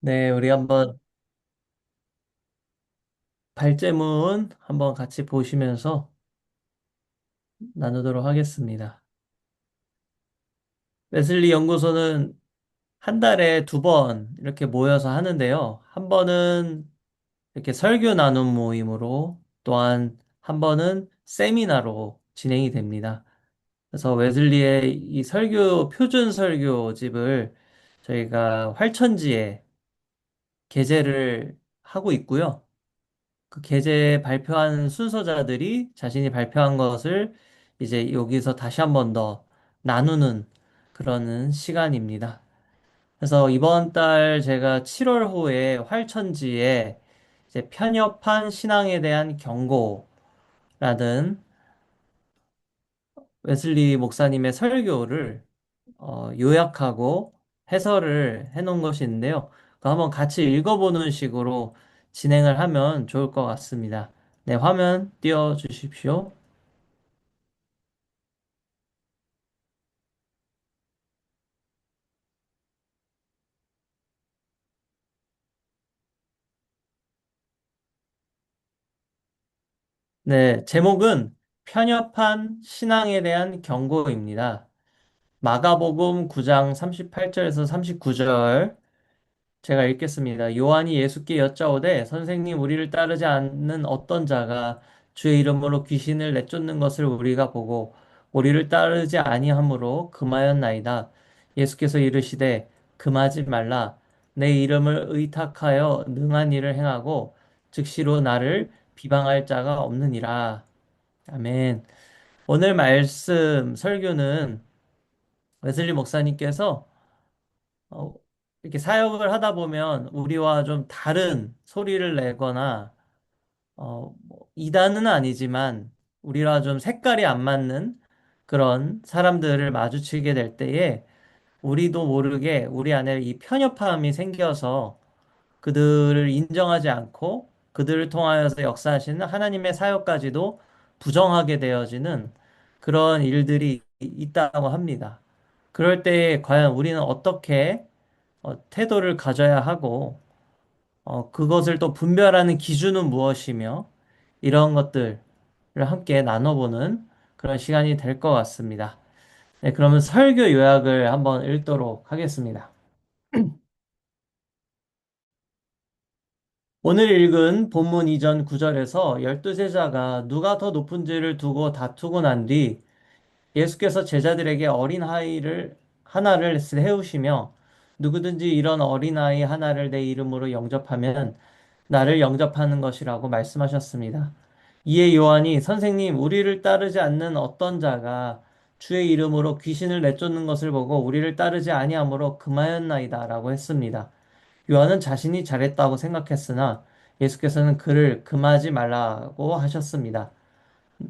네, 우리 한번 발제문 한번 같이 보시면서 나누도록 하겠습니다. 웨슬리 연구소는 한 달에 두 번 이렇게 모여서 하는데요. 한 번은 이렇게 설교 나눔 모임으로 또한 한 번은 세미나로 진행이 됩니다. 그래서 웨슬리의 이 설교, 표준 설교집을 저희가 활천지에 게재를 하고 있고요. 그 게재 발표한 순서자들이 자신이 발표한 것을 이제 여기서 다시 한 번 더 나누는 그런 시간입니다. 그래서 이번 달 제가 7월 호에 활천지에 이제 편협한 신앙에 대한 경고라는 웨슬리 목사님의 설교를 요약하고 해설을 해놓은 것이 있는데요. 그거 한번 같이 읽어보는 식으로 진행을 하면 좋을 것 같습니다. 네, 화면 띄워 주십시오. 네, 제목은 편협한 신앙에 대한 경고입니다. 마가복음 9장 38절에서 39절 제가 읽겠습니다. 요한이 예수께 여짜오되 선생님 우리를 따르지 않는 어떤 자가 주의 이름으로 귀신을 내쫓는 것을 우리가 보고 우리를 따르지 아니하므로 금하였나이다. 예수께서 이르시되 금하지 말라. 내 이름을 의탁하여 능한 일을 행하고 즉시로 나를 비방할 자가 없느니라. 아멘. 오늘 말씀 설교는 웨슬리 목사님께서 어, 이렇게 사역을 하다 보면 우리와 좀 다른 소리를 내거나 뭐 이단은 아니지만 우리와 좀 색깔이 안 맞는 그런 사람들을 마주치게 될 때에 우리도 모르게 우리 안에 이 편협함이 생겨서 그들을 인정하지 않고 그들을 통하여서 역사하시는 하나님의 사역까지도 부정하게 되어지는 그런 일들이 있다고 합니다. 그럴 때 과연 우리는 어떻게 태도를 가져야 하고, 그것을 또 분별하는 기준은 무엇이며, 이런 것들을 함께 나눠보는 그런 시간이 될 것 같습니다. 네, 그러면 설교 요약을 한번 읽도록 하겠습니다. 오늘 읽은 본문 이전 구절에서 열두 제자가 누가 더 높은지를 두고 다투고 난 뒤 예수께서 제자들에게 어린아이를 하나를 세우시며 누구든지 이런 어린아이 하나를 내 이름으로 영접하면 나를 영접하는 것이라고 말씀하셨습니다. 이에 요한이 선생님, 우리를 따르지 않는 어떤 자가 주의 이름으로 귀신을 내쫓는 것을 보고 우리를 따르지 아니하므로 금하였나이다라고 했습니다. 요한은 자신이 잘했다고 생각했으나 예수께서는 그를 금하지 말라고 하셨습니다.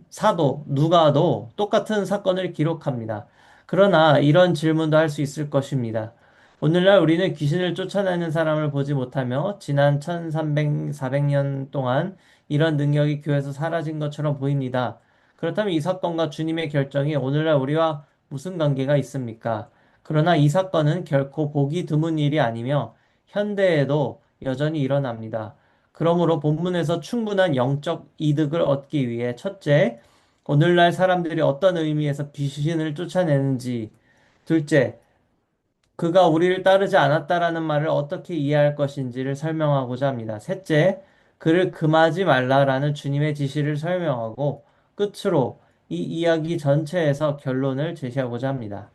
사도, 누가도 똑같은 사건을 기록합니다. 그러나 이런 질문도 할 수 있을 것입니다. 오늘날 우리는 귀신을 쫓아내는 사람을 보지 못하며 지난 1300, 400년 동안 이런 능력이 교회에서 사라진 것처럼 보입니다. 그렇다면 이 사건과 주님의 결정이 오늘날 우리와 무슨 관계가 있습니까? 그러나 이 사건은 결코 보기 드문 일이 아니며 현대에도 여전히 일어납니다. 그러므로 본문에서 충분한 영적 이득을 얻기 위해 첫째, 오늘날 사람들이 어떤 의미에서 귀신을 쫓아내는지, 둘째, 그가 우리를 따르지 않았다라는 말을 어떻게 이해할 것인지를 설명하고자 합니다. 셋째, 그를 금하지 말라라는 주님의 지시를 설명하고 끝으로 이 이야기 전체에서 결론을 제시하고자 합니다.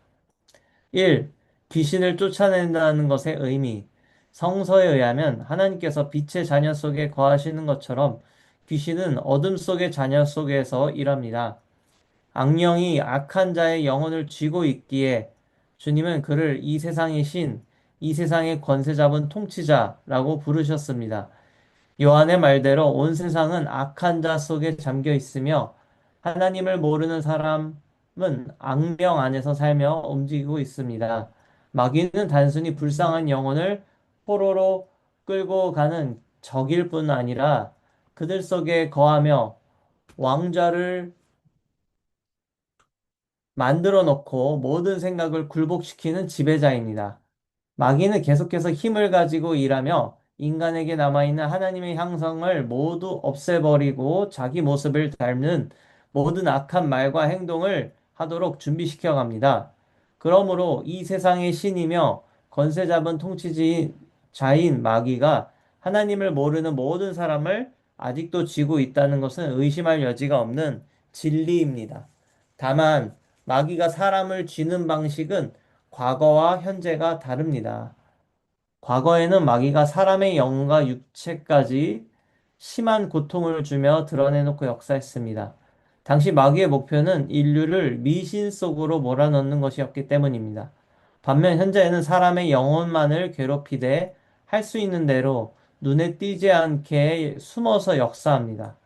1. 귀신을 쫓아낸다는 것의 의미. 성서에 의하면 하나님께서 빛의 자녀 속에 거하시는 것처럼 귀신은 어둠 속의 자녀 속에서 일합니다. 악령이 악한 자의 영혼을 쥐고 있기에 주님은 그를 이 세상의 신, 이 세상의 권세 잡은 통치자라고 부르셨습니다. 요한의 말대로 온 세상은 악한 자 속에 잠겨 있으며 하나님을 모르는 사람은 악령 안에서 살며 움직이고 있습니다. 마귀는 단순히 불쌍한 영혼을 포로로 끌고 가는 적일 뿐 아니라 그들 속에 거하며 왕좌를 만들어 놓고 모든 생각을 굴복시키는 지배자입니다. 마귀는 계속해서 힘을 가지고 일하며 인간에게 남아있는 하나님의 형상을 모두 없애버리고 자기 모습을 닮는 모든 악한 말과 행동을 하도록 준비시켜 갑니다. 그러므로 이 세상의 신이며 권세 잡은 통치자인 마귀가 하나님을 모르는 모든 사람을 아직도 쥐고 있다는 것은 의심할 여지가 없는 진리입니다. 다만 마귀가 사람을 쥐는 방식은 과거와 현재가 다릅니다. 과거에는 마귀가 사람의 영과 육체까지 심한 고통을 주며 드러내놓고 역사했습니다. 당시 마귀의 목표는 인류를 미신 속으로 몰아넣는 것이었기 때문입니다. 반면 현재는 사람의 영혼만을 괴롭히되 할 수 있는 대로 눈에 띄지 않게 숨어서 역사합니다.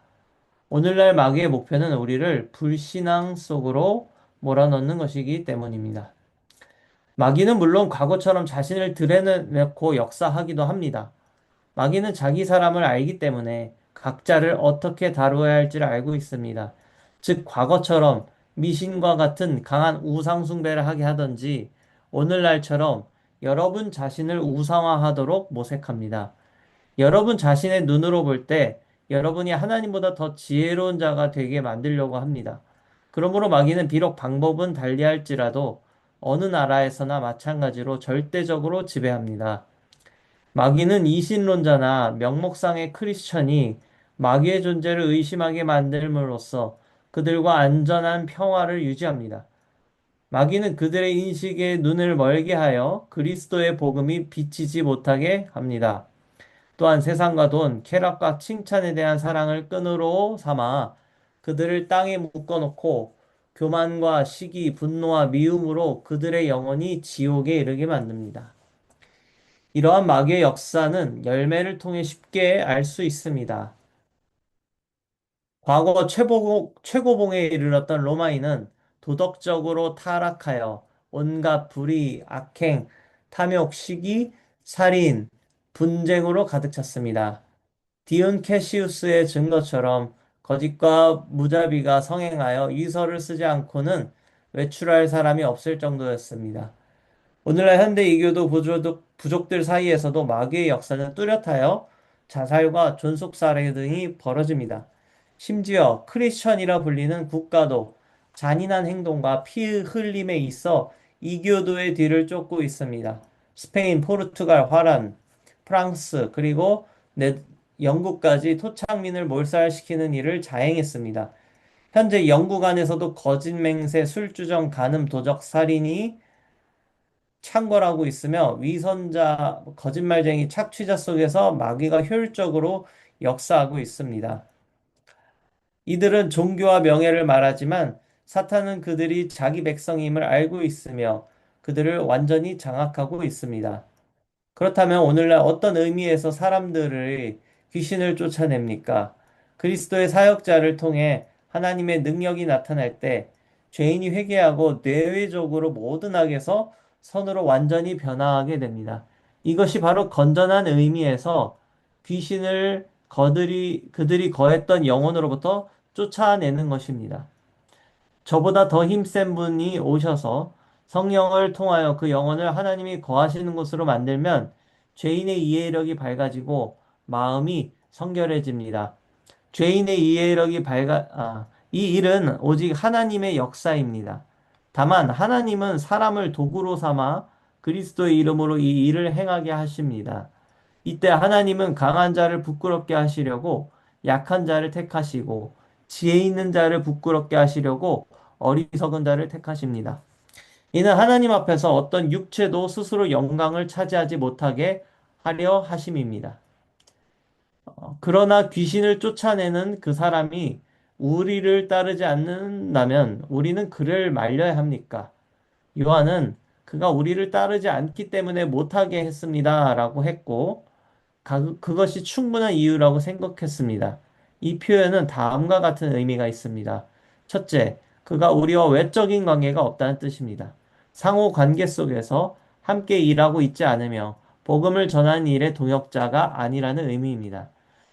오늘날 마귀의 목표는 우리를 불신앙 속으로 몰아넣는 것이기 때문입니다. 마귀는 물론 과거처럼 자신을 드러내놓고 역사하기도 합니다. 마귀는 자기 사람을 알기 때문에 각자를 어떻게 다루어야 할지를 알고 있습니다. 즉, 과거처럼 미신과 같은 강한 우상숭배를 하게 하든지, 오늘날처럼 여러분 자신을 우상화하도록 모색합니다. 여러분 자신의 눈으로 볼 때 여러분이 하나님보다 더 지혜로운 자가 되게 만들려고 합니다. 그러므로 마귀는 비록 방법은 달리할지라도 어느 나라에서나 마찬가지로 절대적으로 지배합니다. 마귀는 이신론자나 명목상의 크리스천이 마귀의 존재를 의심하게 만들므로써 그들과 안전한 평화를 유지합니다. 마귀는 그들의 인식에 눈을 멀게 하여 그리스도의 복음이 비치지 못하게 합니다. 또한 세상과 돈, 쾌락과 칭찬에 대한 사랑을 끈으로 삼아 그들을 땅에 묶어놓고 교만과 시기, 분노와 미움으로 그들의 영혼이 지옥에 이르게 만듭니다. 이러한 마귀의 역사는 열매를 통해 쉽게 알 수 있습니다. 과거 최고봉에 이르렀던 로마인은 도덕적으로 타락하여 온갖 불의, 악행, 탐욕, 시기, 살인, 분쟁으로 가득 찼습니다. 디온 캐시우스의 증거처럼 거짓과 무자비가 성행하여 이설을 쓰지 않고는 외출할 사람이 없을 정도였습니다. 오늘날 현대 이교도 부족들 사이에서도 마귀의 역사는 뚜렷하여 자살과 존속살해 등이 벌어집니다. 심지어 크리스천이라 불리는 국가도 잔인한 행동과 피 흘림에 있어 이교도의 뒤를 쫓고 있습니다. 스페인, 포르투갈, 화란, 프랑스, 그리고 영국까지 토착민을 몰살시키는 일을 자행했습니다. 현재 영국 안에서도 거짓 맹세, 술주정, 간음, 도적, 살인이 창궐하고 있으며 위선자, 거짓말쟁이, 착취자 속에서 마귀가 효율적으로 역사하고 있습니다. 이들은 종교와 명예를 말하지만 사탄은 그들이 자기 백성임을 알고 있으며 그들을 완전히 장악하고 있습니다. 그렇다면 오늘날 어떤 의미에서 사람들의 귀신을 쫓아냅니까? 그리스도의 사역자를 통해 하나님의 능력이 나타날 때 죄인이 회개하고 뇌외적으로 모든 악에서 선으로 완전히 변화하게 됩니다. 이것이 바로 건전한 의미에서 귀신을 그들이 거했던 영혼으로부터 쫓아내는 것입니다. 저보다 더 힘센 분이 오셔서 성령을 통하여 그 영혼을 하나님이 거하시는 곳으로 만들면 죄인의 이해력이 밝아지고 마음이 성결해집니다. 죄인의 이해력이 이 일은 오직 하나님의 역사입니다. 다만 하나님은 사람을 도구로 삼아 그리스도의 이름으로 이 일을 행하게 하십니다. 이때 하나님은 강한 자를 부끄럽게 하시려고 약한 자를 택하시고 지혜 있는 자를 부끄럽게 하시려고 어리석은 자를 택하십니다. 이는 하나님 앞에서 어떤 육체도 스스로 영광을 차지하지 못하게 하려 하심입니다. 그러나 귀신을 쫓아내는 그 사람이 우리를 따르지 않는다면 우리는 그를 말려야 합니까? 요한은 그가 우리를 따르지 않기 때문에 못하게 했습니다. 라고 했고, 그것이 충분한 이유라고 생각했습니다. 이 표현은 다음과 같은 의미가 있습니다. 첫째, 그가 우리와 외적인 관계가 없다는 뜻입니다. 상호 관계 속에서 함께 일하고 있지 않으며 복음을 전하는 일의 동역자가 아니라는 의미입니다.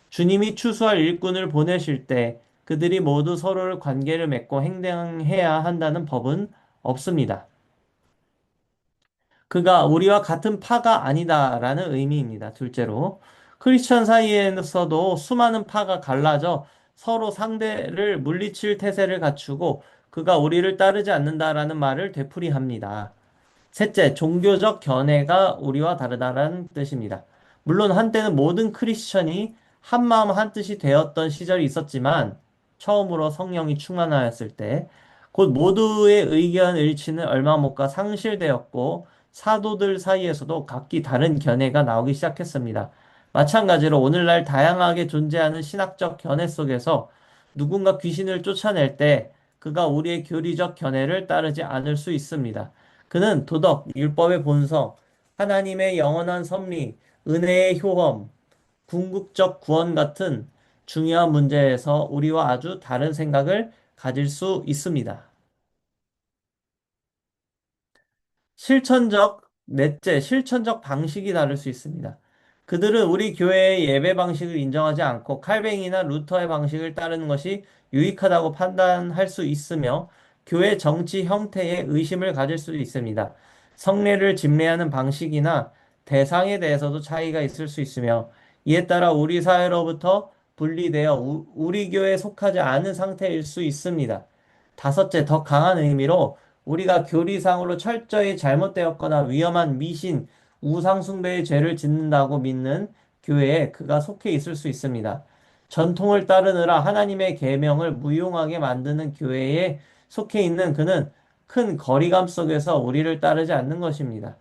주님이 추수할 일꾼을 보내실 때 그들이 모두 서로를 관계를 맺고 행동해야 한다는 법은 없습니다. 그가 우리와 같은 파가 아니다라는 의미입니다. 둘째로, 크리스천 사이에서도 수많은 파가 갈라져 서로 상대를 물리칠 태세를 갖추고 그가 우리를 따르지 않는다라는 말을 되풀이합니다. 셋째, 종교적 견해가 우리와 다르다라는 뜻입니다. 물론 한때는 모든 크리스천이 한 마음 한 뜻이 되었던 시절이 있었지만 처음으로 성령이 충만하였을 때 곧 모두의 의견 일치는 얼마 못 가 상실되었고 사도들 사이에서도 각기 다른 견해가 나오기 시작했습니다. 마찬가지로 오늘날 다양하게 존재하는 신학적 견해 속에서 누군가 귀신을 쫓아낼 때 그가 우리의 교리적 견해를 따르지 않을 수 있습니다. 그는 도덕, 율법의 본성, 하나님의 영원한 섭리, 은혜의 효험, 궁극적 구원 같은 중요한 문제에서 우리와 아주 다른 생각을 가질 수 있습니다. 넷째, 실천적 방식이 다를 수 있습니다. 그들은 우리 교회의 예배 방식을 인정하지 않고 칼뱅이나 루터의 방식을 따르는 것이 유익하다고 판단할 수 있으며 교회 정치 형태에 의심을 가질 수도 있습니다. 성례를 집례하는 방식이나 대상에 대해서도 차이가 있을 수 있으며 이에 따라 우리 사회로부터 분리되어 우리 교회에 속하지 않은 상태일 수 있습니다. 다섯째, 더 강한 의미로 우리가 교리상으로 철저히 잘못되었거나 위험한 미신, 우상숭배의 죄를 짓는다고 믿는 교회에 그가 속해 있을 수 있습니다. 전통을 따르느라 하나님의 계명을 무용하게 만드는 교회에 속해 있는 그는 큰 거리감 속에서 우리를 따르지 않는 것입니다.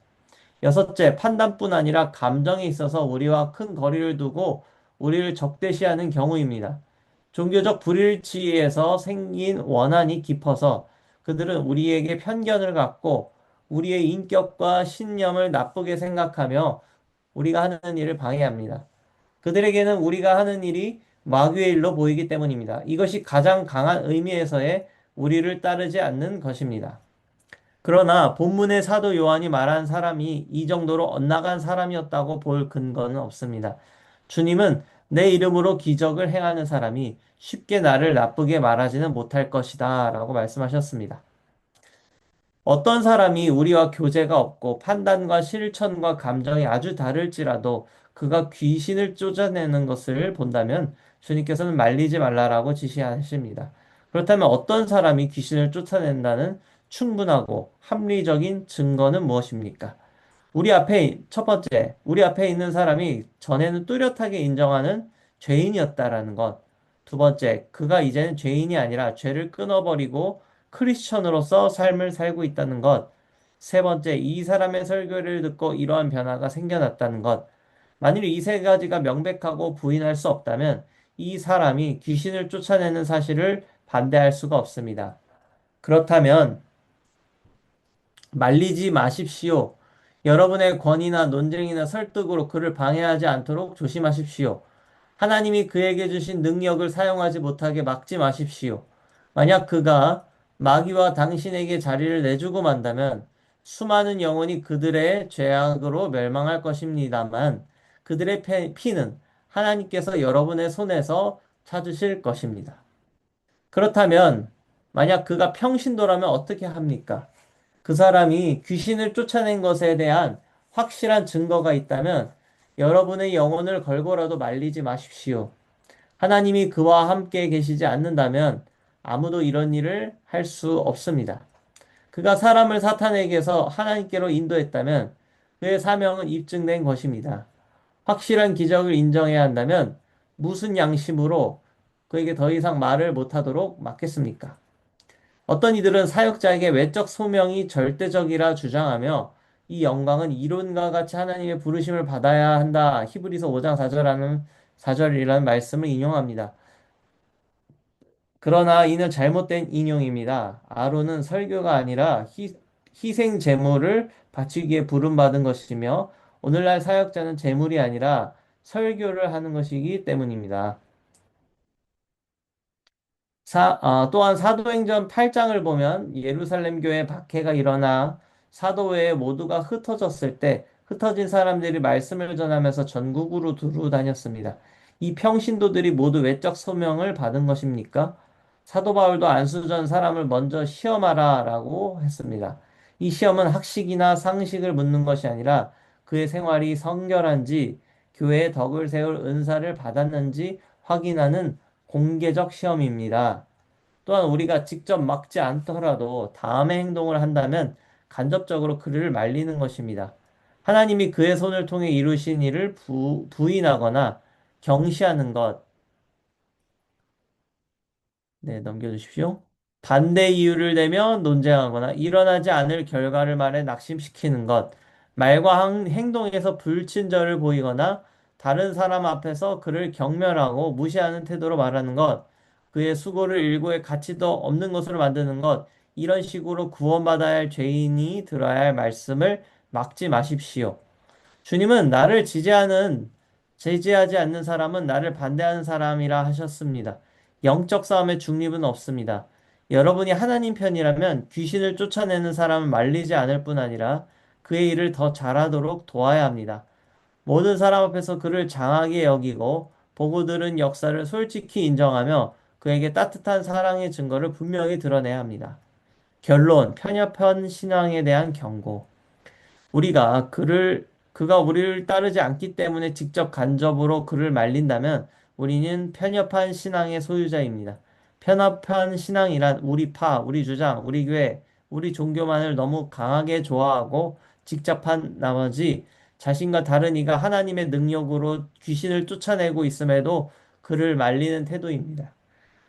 여섯째, 판단뿐 아니라 감정에 있어서 우리와 큰 거리를 두고 우리를 적대시하는 경우입니다. 종교적 불일치에서 생긴 원한이 깊어서 그들은 우리에게 편견을 갖고 우리의 인격과 신념을 나쁘게 생각하며 우리가 하는 일을 방해합니다. 그들에게는 우리가 하는 일이 마귀의 일로 보이기 때문입니다. 이것이 가장 강한 의미에서의 우리를 따르지 않는 것입니다. 그러나 본문의 사도 요한이 말한 사람이 이 정도로 엇나간 사람이었다고 볼 근거는 없습니다. 주님은 내 이름으로 기적을 행하는 사람이 쉽게 나를 나쁘게 말하지는 못할 것이다 라고 말씀하셨습니다. 어떤 사람이 우리와 교제가 없고 판단과 실천과 감정이 아주 다를지라도 그가 귀신을 쫓아내는 것을 본다면 주님께서는 말리지 말라라고 지시하십니다. 그렇다면 어떤 사람이 귀신을 쫓아낸다는 충분하고 합리적인 증거는 무엇입니까? 첫 번째, 우리 앞에 있는 사람이 전에는 뚜렷하게 인정하는 죄인이었다라는 것. 두 번째, 그가 이제는 죄인이 아니라 죄를 끊어버리고 크리스천으로서 삶을 살고 있다는 것. 세 번째, 이 사람의 설교를 듣고 이러한 변화가 생겨났다는 것. 만일 이 세 가지가 명백하고 부인할 수 없다면 이 사람이 귀신을 쫓아내는 사실을 반대할 수가 없습니다. 그렇다면 말리지 마십시오. 여러분의 권위나 논쟁이나 설득으로 그를 방해하지 않도록 조심하십시오. 하나님이 그에게 주신 능력을 사용하지 못하게 막지 마십시오. 만약 그가 마귀와 당신에게 자리를 내주고 만다면 수많은 영혼이 그들의 죄악으로 멸망할 것입니다만 그들의 피는 하나님께서 여러분의 손에서 찾으실 것입니다. 그렇다면 만약 그가 평신도라면 어떻게 합니까? 그 사람이 귀신을 쫓아낸 것에 대한 확실한 증거가 있다면 여러분의 영혼을 걸고라도 말리지 마십시오. 하나님이 그와 함께 계시지 않는다면 아무도 이런 일을 할 수 없습니다. 그가 사람을 사탄에게서 하나님께로 인도했다면 그의 사명은 입증된 것입니다. 확실한 기적을 인정해야 한다면 무슨 양심으로 그에게 더 이상 말을 못하도록 막겠습니까? 어떤 이들은 사역자에게 외적 소명이 절대적이라 주장하며 이 영광은 이론과 같이 하나님의 부르심을 받아야 한다. 히브리서 5장 4절이라는 말씀을 인용합니다. 그러나 이는 잘못된 인용입니다. 아론은 설교가 아니라 희생 제물을 바치기에 부름받은 것이며 오늘날 사역자는 제물이 아니라 설교를 하는 것이기 때문입니다. 또한 사도행전 8장을 보면 예루살렘 교회 박해가 일어나 사도회에 모두가 흩어졌을 때 흩어진 사람들이 말씀을 전하면서 전국으로 두루 다녔습니다. 이 평신도들이 모두 외적 소명을 받은 것입니까? 사도 바울도 안수전 사람을 먼저 시험하라 라고 했습니다. 이 시험은 학식이나 상식을 묻는 것이 아니라 그의 생활이 성결한지 교회의 덕을 세울 은사를 받았는지 확인하는 공개적 시험입니다. 또한 우리가 직접 막지 않더라도 다음의 행동을 한다면 간접적으로 그를 말리는 것입니다. 하나님이 그의 손을 통해 이루신 일을 부인하거나 경시하는 것, 네, 넘겨주십시오. 반대 이유를 대며 논쟁하거나 일어나지 않을 결과를 말해 낙심시키는 것, 말과 행동에서 불친절을 보이거나 다른 사람 앞에서 그를 경멸하고 무시하는 태도로 말하는 것, 그의 수고를 일고의 가치도 없는 것으로 만드는 것, 이런 식으로 구원받아야 할 죄인이 들어야 할 말씀을 막지 마십시오. 주님은 나를 제지하지 않는 사람은 나를 반대하는 사람이라 하셨습니다. 영적 싸움에 중립은 없습니다. 여러분이 하나님 편이라면 귀신을 쫓아내는 사람을 말리지 않을 뿐 아니라 그의 일을 더 잘하도록 도와야 합니다. 모든 사람 앞에서 그를 장하게 여기고 보고 들은 역사를 솔직히 인정하며 그에게 따뜻한 사랑의 증거를 분명히 드러내야 합니다. 결론, 편협한 신앙에 대한 경고. 그가 우리를 따르지 않기 때문에 직접 간접으로 그를 말린다면 우리는 편협한 신앙의 소유자입니다. 편협한 신앙이란 우리 주장, 우리 교회, 우리 종교만을 너무 강하게 좋아하고 직접한 나머지 자신과 다른 이가 하나님의 능력으로 귀신을 쫓아내고 있음에도 그를 말리는 태도입니다.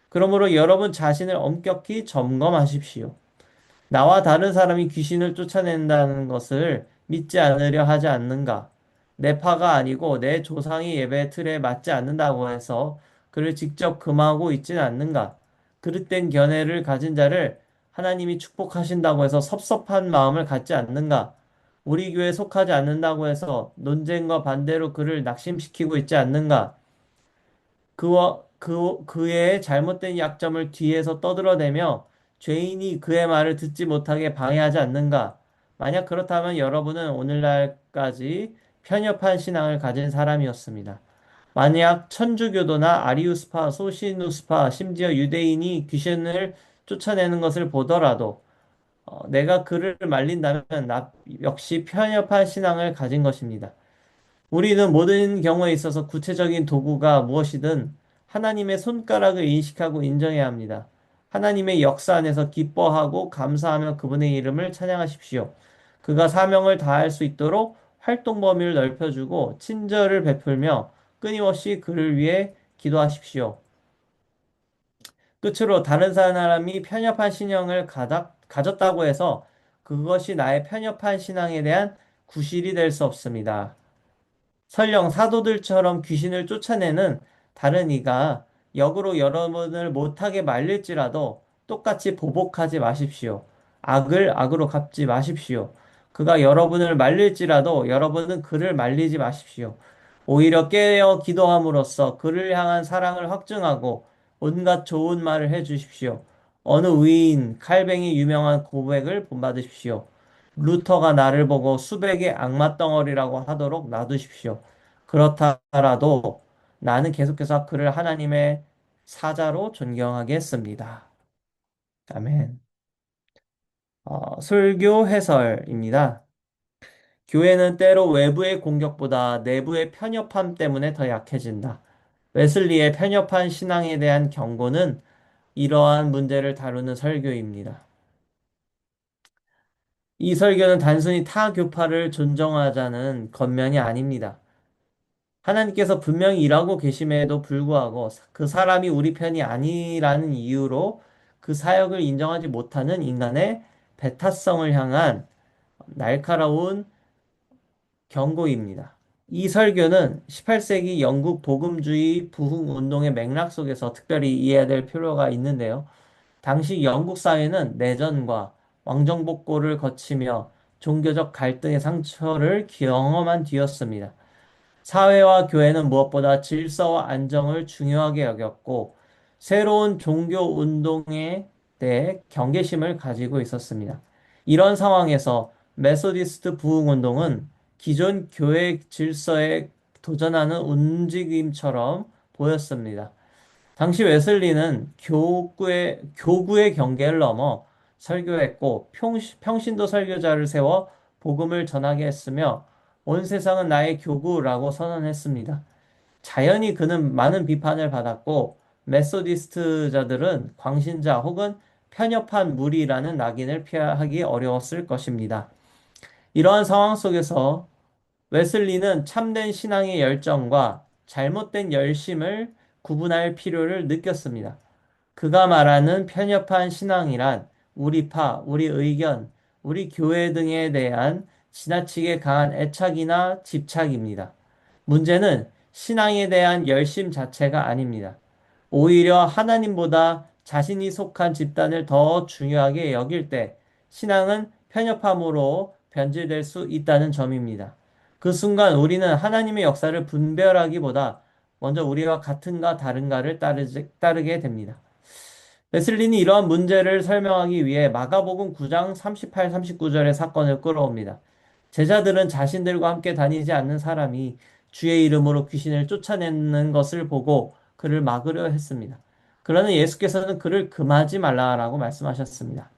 그러므로 여러분 자신을 엄격히 점검하십시오. 나와 다른 사람이 귀신을 쫓아낸다는 것을 믿지 않으려 하지 않는가? 내 파가 아니고 내 조상의 예배 틀에 맞지 않는다고 해서 그를 직접 금하고 있지는 않는가? 그릇된 견해를 가진 자를 하나님이 축복하신다고 해서 섭섭한 마음을 갖지 않는가? 우리 교회에 속하지 않는다고 해서 논쟁과 반대로 그를 낙심시키고 있지 않는가? 그의 잘못된 약점을 뒤에서 떠들어대며 죄인이 그의 말을 듣지 못하게 방해하지 않는가? 만약 그렇다면 여러분은 오늘날까지 편협한 신앙을 가진 사람이었습니다. 만약 천주교도나 아리우스파, 소시누스파, 심지어 유대인이 귀신을 쫓아내는 것을 보더라도 내가 그를 말린다면 나 역시 편협한 신앙을 가진 것입니다. 우리는 모든 경우에 있어서 구체적인 도구가 무엇이든 하나님의 손가락을 인식하고 인정해야 합니다. 하나님의 역사 안에서 기뻐하고 감사하며 그분의 이름을 찬양하십시오. 그가 사명을 다할 수 있도록 활동 범위를 넓혀주고 친절을 베풀며 끊임없이 그를 위해 기도하십시오. 끝으로 다른 사람이 편협한 신앙을 가졌다고 해서 그것이 나의 편협한 신앙에 대한 구실이 될 수 없습니다. 설령 사도들처럼 귀신을 쫓아내는 다른 이가 역으로 여러분을 못하게 말릴지라도 똑같이 보복하지 마십시오. 악을 악으로 갚지 마십시오. 그가 여러분을 말릴지라도 여러분은 그를 말리지 마십시오. 오히려 깨어 기도함으로써 그를 향한 사랑을 확증하고 온갖 좋은 말을 해 주십시오. 어느 위인, 칼뱅이 유명한 고백을 본받으십시오. 루터가 나를 보고 수백의 악마 덩어리라고 하도록 놔두십시오. 그렇다라도 나는 계속해서 그를 하나님의 사자로 존경하겠습니다. 아멘. 설교 해설입니다. 교회는 때로 외부의 공격보다 내부의 편협함 때문에 더 약해진다. 웨슬리의 편협한 신앙에 대한 경고는 이러한 문제를 다루는 설교입니다. 이 설교는 단순히 타 교파를 존중하자는 겉면이 아닙니다. 하나님께서 분명히 일하고 계심에도 불구하고 그 사람이 우리 편이 아니라는 이유로 그 사역을 인정하지 못하는 인간의 배타성을 향한 날카로운 경고입니다. 이 설교는 18세기 영국 복음주의 부흥 운동의 맥락 속에서 특별히 이해해야 될 필요가 있는데요. 당시 영국 사회는 내전과 왕정복고를 거치며 종교적 갈등의 상처를 경험한 뒤였습니다. 사회와 교회는 무엇보다 질서와 안정을 중요하게 여겼고, 새로운 종교 운동에 대해 경계심을 가지고 있었습니다. 이런 상황에서 메소디스트 부흥 운동은 기존 교회 질서에 도전하는 움직임처럼 보였습니다. 당시 웨슬리는 교구의 경계를 넘어 설교했고 평신도 설교자를 세워 복음을 전하게 했으며 온 세상은 나의 교구라고 선언했습니다. 자연히 그는 많은 비판을 받았고 메소디스트자들은 광신자 혹은 편협한 무리라는 낙인을 피하기 어려웠을 것입니다. 이러한 상황 속에서 웨슬리는 참된 신앙의 열정과 잘못된 열심을 구분할 필요를 느꼈습니다. 그가 말하는 편협한 신앙이란 우리파, 우리 의견, 우리 교회 등에 대한 지나치게 강한 애착이나 집착입니다. 문제는 신앙에 대한 열심 자체가 아닙니다. 오히려 하나님보다 자신이 속한 집단을 더 중요하게 여길 때 신앙은 편협함으로 변질될 수 있다는 점입니다. 그 순간 우리는 하나님의 역사를 분별하기보다 먼저 우리와 같은가 다른가를 따르게 됩니다. 웨슬리는 이러한 문제를 설명하기 위해 마가복음 9장 38, 39절의 사건을 끌어옵니다. 제자들은 자신들과 함께 다니지 않는 사람이 주의 이름으로 귀신을 쫓아내는 것을 보고 그를 막으려 했습니다. 그러나 예수께서는 그를 금하지 말라라고 말씀하셨습니다.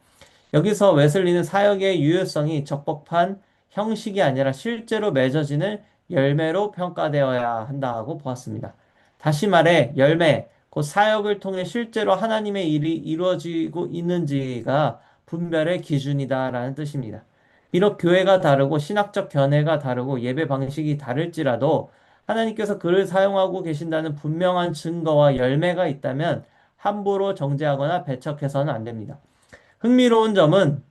여기서 웨슬리는 사역의 유효성이 적법한 형식이 아니라 실제로 맺어지는 열매로 평가되어야 한다고 보았습니다. 다시 말해, 열매, 곧 사역을 통해 실제로 하나님의 일이 이루어지고 있는지가 분별의 기준이다라는 뜻입니다. 비록 교회가 다르고 신학적 견해가 다르고 예배 방식이 다를지라도 하나님께서 그를 사용하고 계신다는 분명한 증거와 열매가 있다면 함부로 정죄하거나 배척해서는 안 됩니다. 흥미로운 점은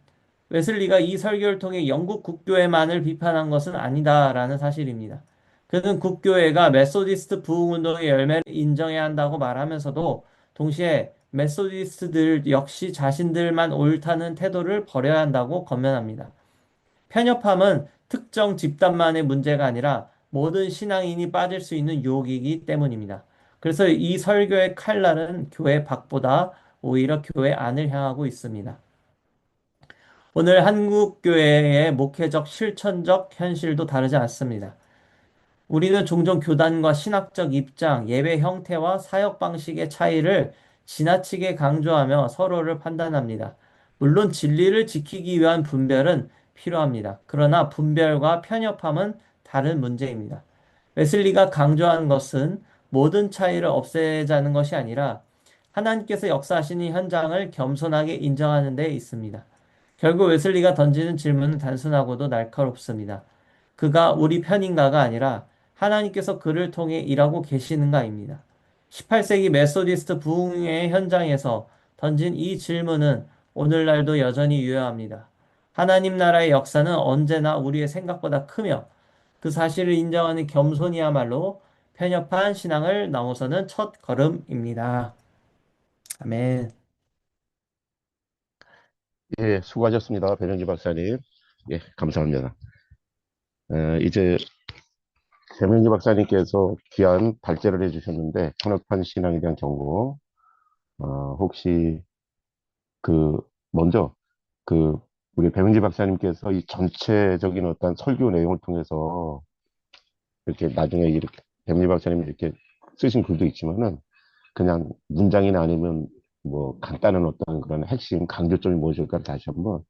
웨슬리가 이 설교를 통해 영국 국교회만을 비판한 것은 아니다라는 사실입니다. 그는 국교회가 메소디스트 부흥운동의 열매를 인정해야 한다고 말하면서도 동시에 메소디스트들 역시 자신들만 옳다는 태도를 버려야 한다고 권면합니다. 편협함은 특정 집단만의 문제가 아니라 모든 신앙인이 빠질 수 있는 유혹이기 때문입니다. 그래서 이 설교의 칼날은 교회 밖보다 오히려 교회 안을 향하고 있습니다. 오늘 한국 교회의 목회적 실천적 현실도 다르지 않습니다. 우리는 종종 교단과 신학적 입장, 예배 형태와 사역 방식의 차이를 지나치게 강조하며 서로를 판단합니다. 물론 진리를 지키기 위한 분별은 필요합니다. 그러나 분별과 편협함은 다른 문제입니다. 웨슬리가 강조한 것은 모든 차이를 없애자는 것이 아니라 하나님께서 역사하시는 현장을 겸손하게 인정하는 데 있습니다. 결국 웨슬리가 던지는 질문은 단순하고도 날카롭습니다. 그가 우리 편인가가 아니라 하나님께서 그를 통해 일하고 계시는가입니다. 18세기 메소디스트 부흥회 현장에서 던진 이 질문은 오늘날도 여전히 유효합니다. 하나님 나라의 역사는 언제나 우리의 생각보다 크며 그 사실을 인정하는 겸손이야말로 편협한 신앙을 넘어서는 첫 걸음입니다. 아멘. 예, 수고하셨습니다. 배명기 박사님. 예, 감사합니다. 이제 배명기 박사님께서 귀한 발제를 해주셨는데, 편협한 신앙에 대한 경고. 혹시 그, 먼저, 그, 우리 배명기 박사님께서 이 전체적인 어떤 설교 내용을 통해서 이렇게 나중에 이렇게 배명기 박사님이 이렇게 쓰신 글도 있지만은, 그냥 문장이나 아니면 뭐 간단한 어떤 그런 핵심 강조점이 무엇일까 다시 한번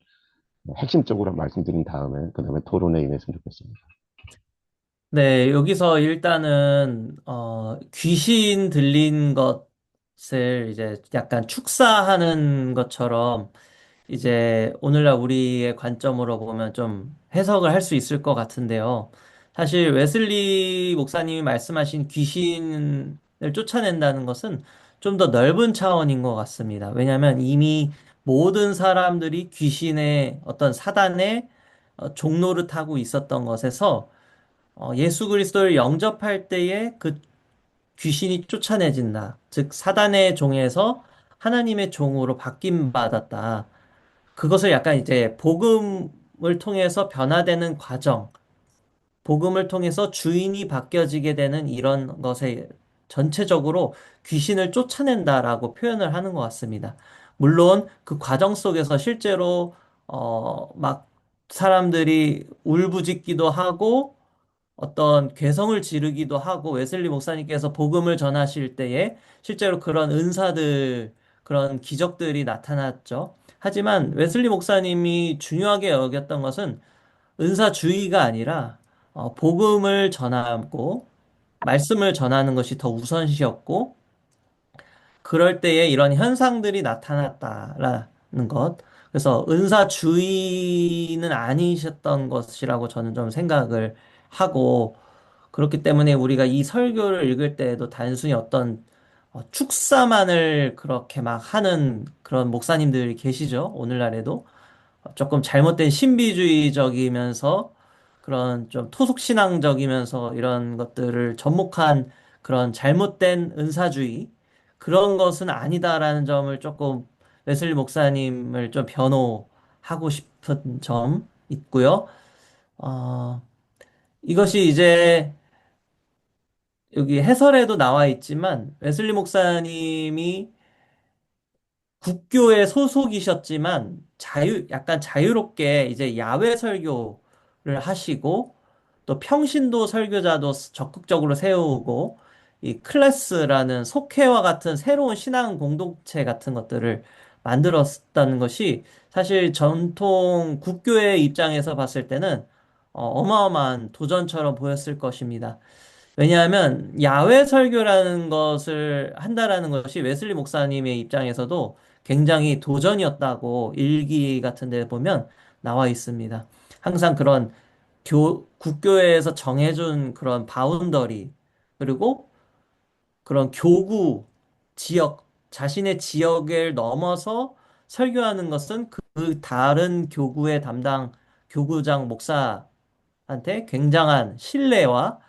핵심적으로 말씀드린 다음에 그 다음에 토론에 임했으면 좋겠습니다. 네, 여기서 일단은 귀신 들린 것을 이제 약간 축사하는 것처럼 이제 오늘날 우리의 관점으로 보면 좀 해석을 할 수 있을 것 같은데요. 사실 웨슬리 목사님이 말씀하신 귀신을 쫓아낸다는 것은 좀 더 넓은 차원인 것 같습니다. 왜냐하면 이미 모든 사람들이 귀신의 어떤 사단의 종노릇 하고 있었던 것에서 예수 그리스도를 영접할 때에 그 귀신이 쫓아내진다. 즉, 사단의 종에서 하나님의 종으로 바뀐 받았다. 그것을 약간 이제 복음을 통해서 변화되는 과정, 복음을 통해서 주인이 바뀌어지게 되는 이런 것에 전체적으로 귀신을 쫓아낸다라고 표현을 하는 것 같습니다. 물론 그 과정 속에서 실제로 막 사람들이 울부짖기도 하고 어떤 괴성을 지르기도 하고 웨슬리 목사님께서 복음을 전하실 때에 실제로 그런 은사들, 그런 기적들이 나타났죠. 하지만 웨슬리 목사님이 중요하게 여겼던 것은 은사주의가 아니라 복음을 전하고 말씀을 전하는 것이 더 우선시였고 그럴 때에 이런 현상들이 나타났다라는 것. 그래서 은사주의는 아니셨던 것이라고 저는 좀 생각을 하고 그렇기 때문에 우리가 이 설교를 읽을 때에도 단순히 어떤 축사만을 그렇게 막 하는 그런 목사님들이 계시죠. 오늘날에도. 조금 잘못된 신비주의적이면서 그런 좀 토속신앙적이면서 이런 것들을 접목한 그런 잘못된 은사주의 그런 것은 아니다라는 점을 조금 웨슬리 목사님을 좀 변호하고 싶은 점 있고요. 어, 이것이 이제 여기 해설에도 나와 있지만 웨슬리 목사님이 국교에 소속이셨지만 약간 자유롭게 이제 야외 설교를 하시고 또 평신도 설교자도 적극적으로 세우고 이 클래스라는 속회와 같은 새로운 신앙 공동체 같은 것들을 만들었다는 것이 사실 전통 국교의 입장에서 봤을 때는 어마어마한 도전처럼 보였을 것입니다. 왜냐하면 야외 설교라는 것을 한다라는 것이 웨슬리 목사님의 입장에서도 굉장히 도전이었다고 일기 같은 데 보면 나와 있습니다. 항상 그런 국교회에서 정해준 그런 바운더리, 그리고 그런 교구, 지역, 자신의 지역을 넘어서 설교하는 것은 그 다른 교구의 담당 교구장 목사한테 굉장한 신뢰와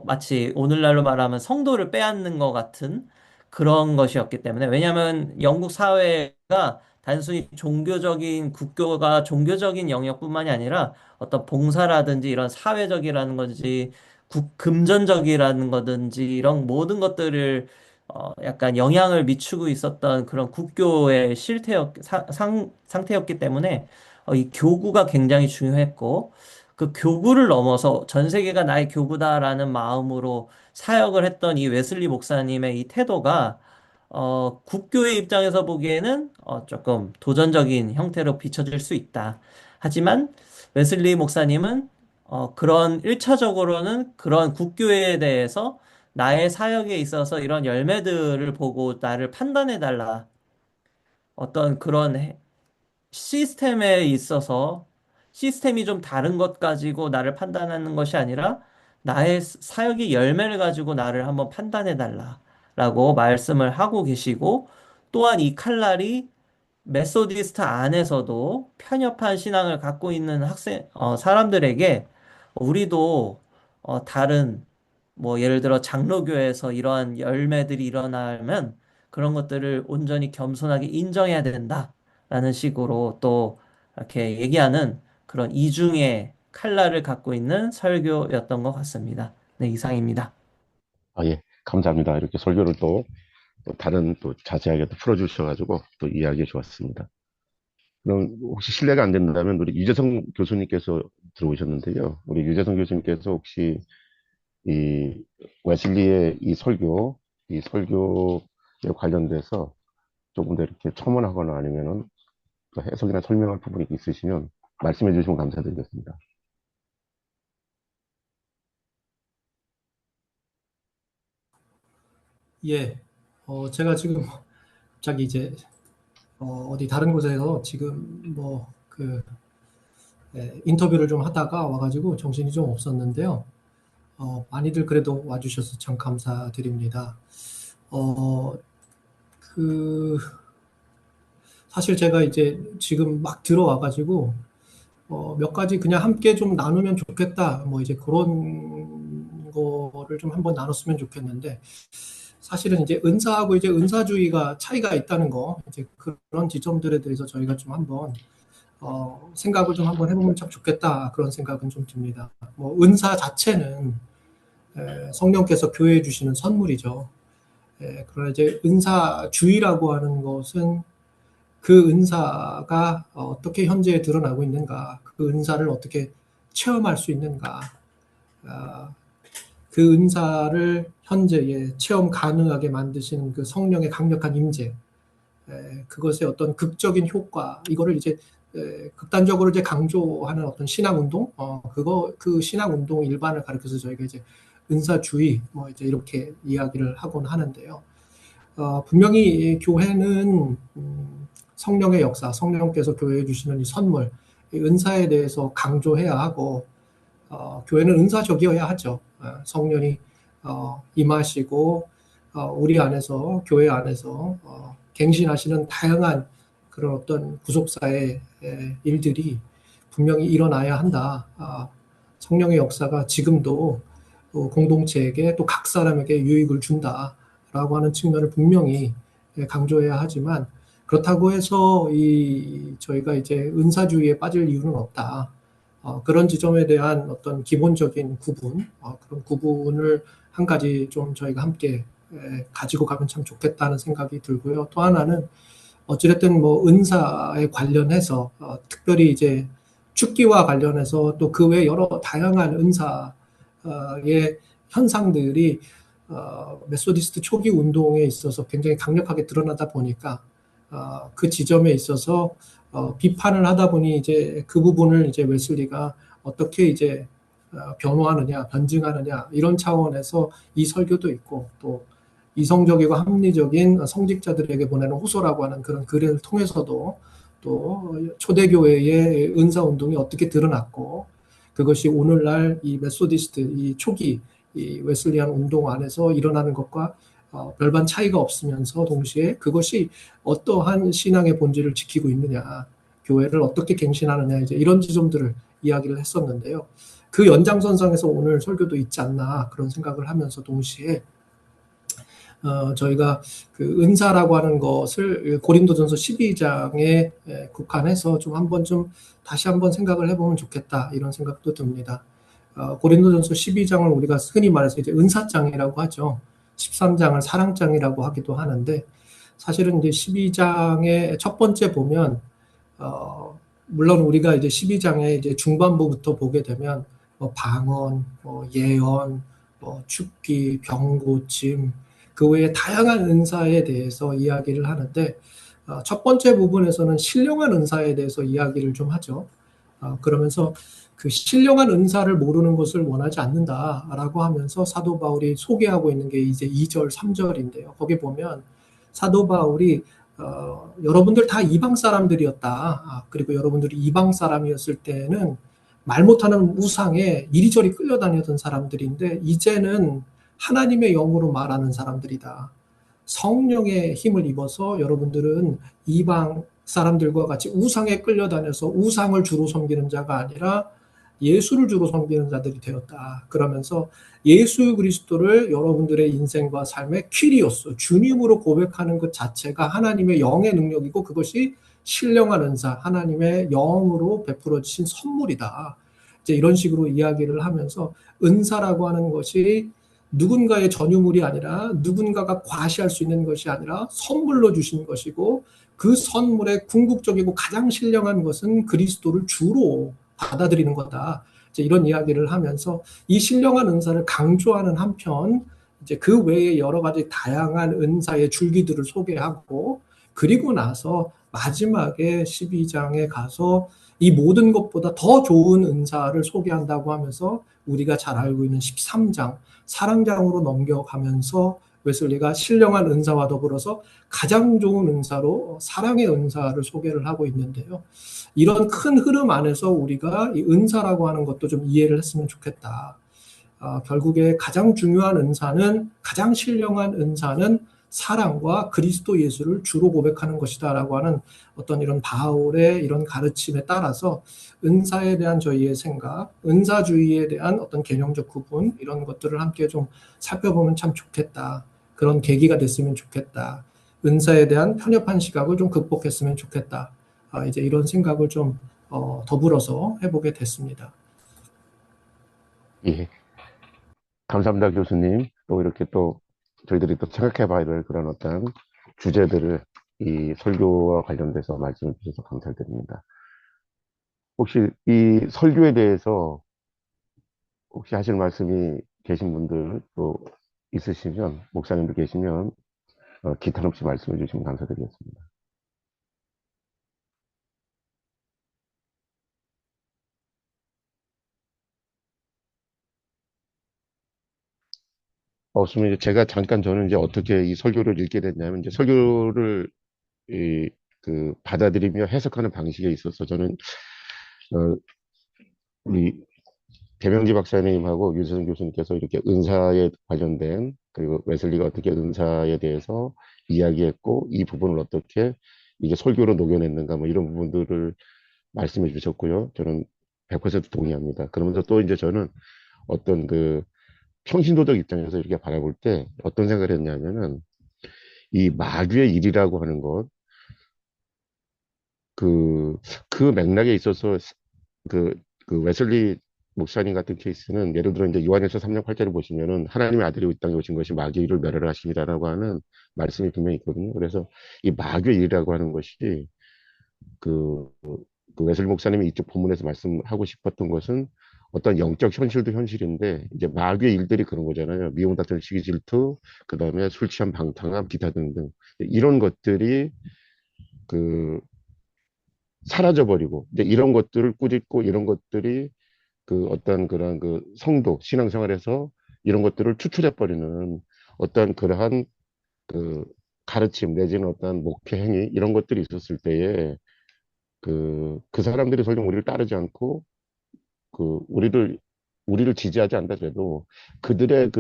마치 오늘날로 말하면 성도를 빼앗는 것 같은 그런 것이었기 때문에, 왜냐하면 영국 사회가 단순히 종교적인 국교가 종교적인 영역뿐만이 아니라 어떤 봉사라든지 이런 사회적이라는 건지 금전적이라는 거든지 이런 모든 것들을 약간 영향을 미치고 있었던 그런 국교의 상태였기 때문에 이 교구가 굉장히 중요했고 그 교구를 넘어서 전 세계가 나의 교구다라는 마음으로 사역을 했던 이 웨슬리 목사님의 이 태도가 국교의 입장에서 보기에는 조금 도전적인 형태로 비춰질 수 있다. 하지만 웨슬리 목사님은 그런 1차적으로는 그런 국교에 대해서 나의 사역에 있어서 이런 열매들을 보고 나를 판단해 달라. 어떤 그런 시스템에 있어서 시스템이 좀 다른 것 가지고 나를 판단하는 것이 아니라 나의 사역의 열매를 가지고 나를 한번 판단해 달라라고 말씀을 하고 계시고 또한 이 칼날이 메소디스트 안에서도 편협한 신앙을 갖고 있는 사람들에게 우리도 다른 뭐 예를 들어 장로교에서 이러한 열매들이 일어나면 그런 것들을 온전히 겸손하게 인정해야 된다라는 식으로 또 이렇게 얘기하는 그런 이중의 칼날을 갖고 있는 설교였던 것 같습니다. 네, 이상입니다. 아, 예. 감사합니다. 이렇게 설교를 또 다른 또 자세하게 또 풀어주셔가지고 또 이해하기 좋았습니다. 그럼 혹시 실례가 안 된다면 우리 유재성 교수님께서 들어오셨는데요. 우리 유재성 교수님께서 혹시 이 웨슬리의 이 설교에 관련돼서 조금 더 이렇게 첨언하거나 아니면은 또 해석이나 설명할 부분이 있으시면 말씀해 주시면 감사드리겠습니다. 예, 제가 지금 갑자기 이제 어디 다른 곳에서 지금 인터뷰를 좀 하다가 와가지고 정신이 좀 없었는데요. 많이들 그래도 와주셔서 참 감사드립니다. 어, 그 사실 제가 이제 지금 막 들어와가지고 몇 가지 그냥 함께 좀 나누면 좋겠다. 뭐 이제 그런 거를 좀 한번 나눴으면 좋겠는데 사실은 이제 은사하고 이제 은사주의가 차이가 있다는 거, 이제 그런 지점들에 대해서 저희가 좀 한번 생각을 좀 한번 해보면 참 좋겠다 그런 생각은 좀 듭니다. 뭐 은사 자체는 성령께서 교회해 주시는 선물이죠. 그러나 이제 은사주의라고 하는 것은 그 은사가 어떻게 현재에 드러나고 있는가, 그 은사를 어떻게 체험할 수 있는가, 아, 그 은사를 현재에 체험 가능하게 만드시는 그 성령의 강력한 임재, 그것의 어떤 극적인 효과, 이거를 이제 극단적으로 이제 강조하는 어떤 신앙운동, 그 신앙운동 일반을 가리켜서 저희가 이제 은사주의, 뭐 이제 이렇게 이야기를 하곤 하는데요. 분명히 이 교회는 성령의 역사, 성령께서 교회에 주시는 이 선물, 이 은사에 대해서 강조해야 하고, 교회는 은사적이어야 하죠. 성령이 임하시고 우리 안에서, 교회 안에서 갱신하시는 다양한 그런 어떤 구속사의 일들이 분명히 일어나야 한다. 성령의 역사가 지금도 공동체에게 또 각 사람에게 유익을 준다라고 하는 측면을 분명히 강조해야 하지만, 그렇다고 해서 저희가 이제 은사주의에 빠질 이유는 없다. 그런 지점에 대한 어떤 기본적인 구분, 그런 구분을 한 가지 좀 저희가 함께 가지고 가면 참 좋겠다는 생각이 들고요. 또 하나는 어찌됐든 뭐 은사에 관련해서 특별히 이제 축기와 관련해서 또 그 외 여러 다양한 은사의 현상들이 메소디스트 초기 운동에 있어서 굉장히 강력하게 드러나다 보니까 그 지점에 있어서 비판을 하다 보니 이제 그 부분을 이제 웨슬리가 어떻게 이제 변호하느냐, 변증하느냐 이런 차원에서 이 설교도 있고, 또 이성적이고 합리적인 성직자들에게 보내는 호소라고 하는 그런 글을 통해서도 또 초대교회의 은사운동이 어떻게 드러났고, 그것이 오늘날 이 메소디스트, 이 초기 이 웨슬리안 운동 안에서 일어나는 것과 별반 차이가 없으면서 동시에 그것이 어떠한 신앙의 본질을 지키고 있느냐, 교회를 어떻게 갱신하느냐, 이제 이런 지점들을 이야기를 했었는데요. 그 연장선상에서 오늘 설교도 있지 않나 그런 생각을 하면서 동시에 저희가 그 은사라고 하는 것을 고린도전서 12장에 국한해서 좀 한번 좀 다시 한번 생각을 해보면 좋겠다 이런 생각도 듭니다. 고린도전서 12장을 우리가 흔히 말해서 이제 은사장이라고 하죠. 13장을 사랑장이라고 하기도 하는데, 사실은 이제 12장의 첫 번째 보면 물론 우리가 이제 12장의 이제 중반부부터 보게 되면 뭐 방언, 뭐 예언, 뭐 축기, 병고침, 그 외에 다양한 은사에 대해서 이야기를 하는데, 첫 번째 부분에서는 신령한 은사에 대해서 이야기를 좀 하죠. 그러면서 그 신령한 은사를 모르는 것을 원하지 않는다라고 하면서 사도 바울이 소개하고 있는 게 이제 2절, 3절인데요. 거기 보면 사도 바울이 여러분들 다 이방 사람들이었다. 그리고 여러분들이 이방 사람이었을 때는 말 못하는 우상에 이리저리 끌려다니던 사람들인데 이제는 하나님의 영으로 말하는 사람들이다. 성령의 힘을 입어서 여러분들은 이방 사람들과 같이 우상에 끌려다녀서 우상을 주로 섬기는 자가 아니라 예수를 주로 섬기는 자들이 되었다. 그러면서 예수 그리스도를 여러분들의 인생과 삶의 퀴리오스, 주님으로 고백하는 것 자체가 하나님의 영의 능력이고 그것이 신령한 은사, 하나님의 영으로 베풀어 주신 선물이다. 이제 이런 식으로 이야기를 하면서 은사라고 하는 것이 누군가의 전유물이 아니라 누군가가 과시할 수 있는 것이 아니라 선물로 주신 것이고, 그 선물의 궁극적이고 가장 신령한 것은 그리스도를 주로 받아들이는 거다. 이제 이런 이야기를 하면서 이 신령한 은사를 강조하는 한편 이제 그 외에 여러 가지 다양한 은사의 줄기들을 소개하고, 그리고 나서 마지막에 12장에 가서 이 모든 것보다 더 좋은 은사를 소개한다고 하면서 우리가 잘 알고 있는 13장 사랑장으로 넘겨가면서 웨슬리가 신령한 은사와 더불어서 가장 좋은 은사로 사랑의 은사를 소개를 하고 있는데요. 이런 큰 흐름 안에서 우리가 이 은사라고 하는 것도 좀 이해를 했으면 좋겠다. 결국에 가장 중요한 은사는, 가장 신령한 은사는 사랑과 그리스도 예수를 주로 고백하는 것이다라고 하는 어떤 이런 바울의 이런 가르침에 따라서 은사에 대한 저희의 생각, 은사주의에 대한 어떤 개념적 구분, 이런 것들을 함께 좀 살펴보면 참 좋겠다. 그런 계기가 됐으면 좋겠다. 은사에 대한 편협한 시각을 좀 극복했으면 좋겠다. 이제 이런 생각을 좀 더불어서 해보게 됐습니다. 예, 감사합니다, 교수님. 또 이렇게 또 저희들이 또 생각해 봐야 될 그런 어떤 주제들을 이 설교와 관련돼서 말씀해 주셔서 감사드립니다. 혹시 이 설교에 대해서 혹시 하실 말씀이 계신 분들 또 있으시면, 목사님들 계시면 기탄 없이 말씀해 주시면 감사드리겠습니다. 없으면 이제 제가 잠깐 저는 이제 어떻게 이 설교를 읽게 됐냐면 이제 설교를 이, 받아들이며 해석하는 방식에 있어서 저는 어, 우리 대명지 박사님하고 유세성 교수님께서 이렇게 은사에 관련된 그리고 웨슬리가 어떻게 은사에 대해서 이야기했고 이 부분을 어떻게 이게 설교로 녹여냈는가 뭐 이런 부분들을 말씀해 주셨고요. 저는 100% 동의합니다. 그러면서 또 이제 저는 어떤 평신도적 입장에서 이렇게 바라볼 때 어떤 생각을 했냐면은 이 마귀의 일이라고 하는 것, 그, 그 맥락에 있어서 그, 그 웨슬리 목사님 같은 케이스는 예를 들어 이제 요한일서 3장 8절을 보시면은 하나님의 아들이 이 땅에 오신 것이 마귀의 일을 멸하려 하심이라고 하는 말씀이 분명히 있거든요. 그래서 이 마귀의 일이라고 하는 것이 그, 그 웨슬리 목사님이 이쪽 본문에서 말씀하고 싶었던 것은 어떤 영적 현실도 현실인데 이제 마귀의 일들이 그런 거잖아요. 미움, 다툼, 시기, 질투, 그다음에 술 취한 방탕함, 기타 등등 이런 것들이 그 사라져 버리고 이제 이런 것들을 꾸짖고 이런 것들이 어떤 그런 성도 신앙생활에서 이런 것들을 추출해 버리는 어떤 그러한 그 가르침 내지는 어떤 목회 행위 이런 것들이 있었을 때에 그 사람들이 설령 우리를 따르지 않고 우리를 지지하지 않더라도 그들의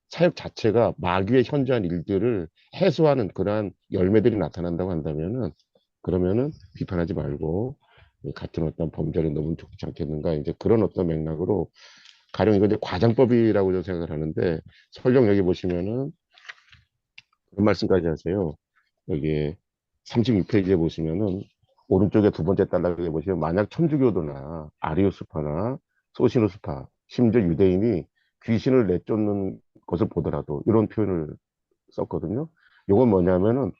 사역 자체가 마귀의 현저한 일들을 해소하는 그러한 열매들이 나타난다고 한다면은 그러면은 비판하지 말고 같은 어떤 범죄를 너무 좋지 않겠는가 이제 그런 어떤 맥락으로 가령 이거 이제 과장법이라고 저는 생각을 하는데 설령 여기 보시면은 그런 말씀까지 하세요. 여기 36페이지에 보시면은 오른쪽에 두 번째 단락에 보시면 만약 천주교도나 아리우스파나 소시누스파 심지어 유대인이 귀신을 내쫓는 것을 보더라도 이런 표현을 썼거든요. 이건 뭐냐면은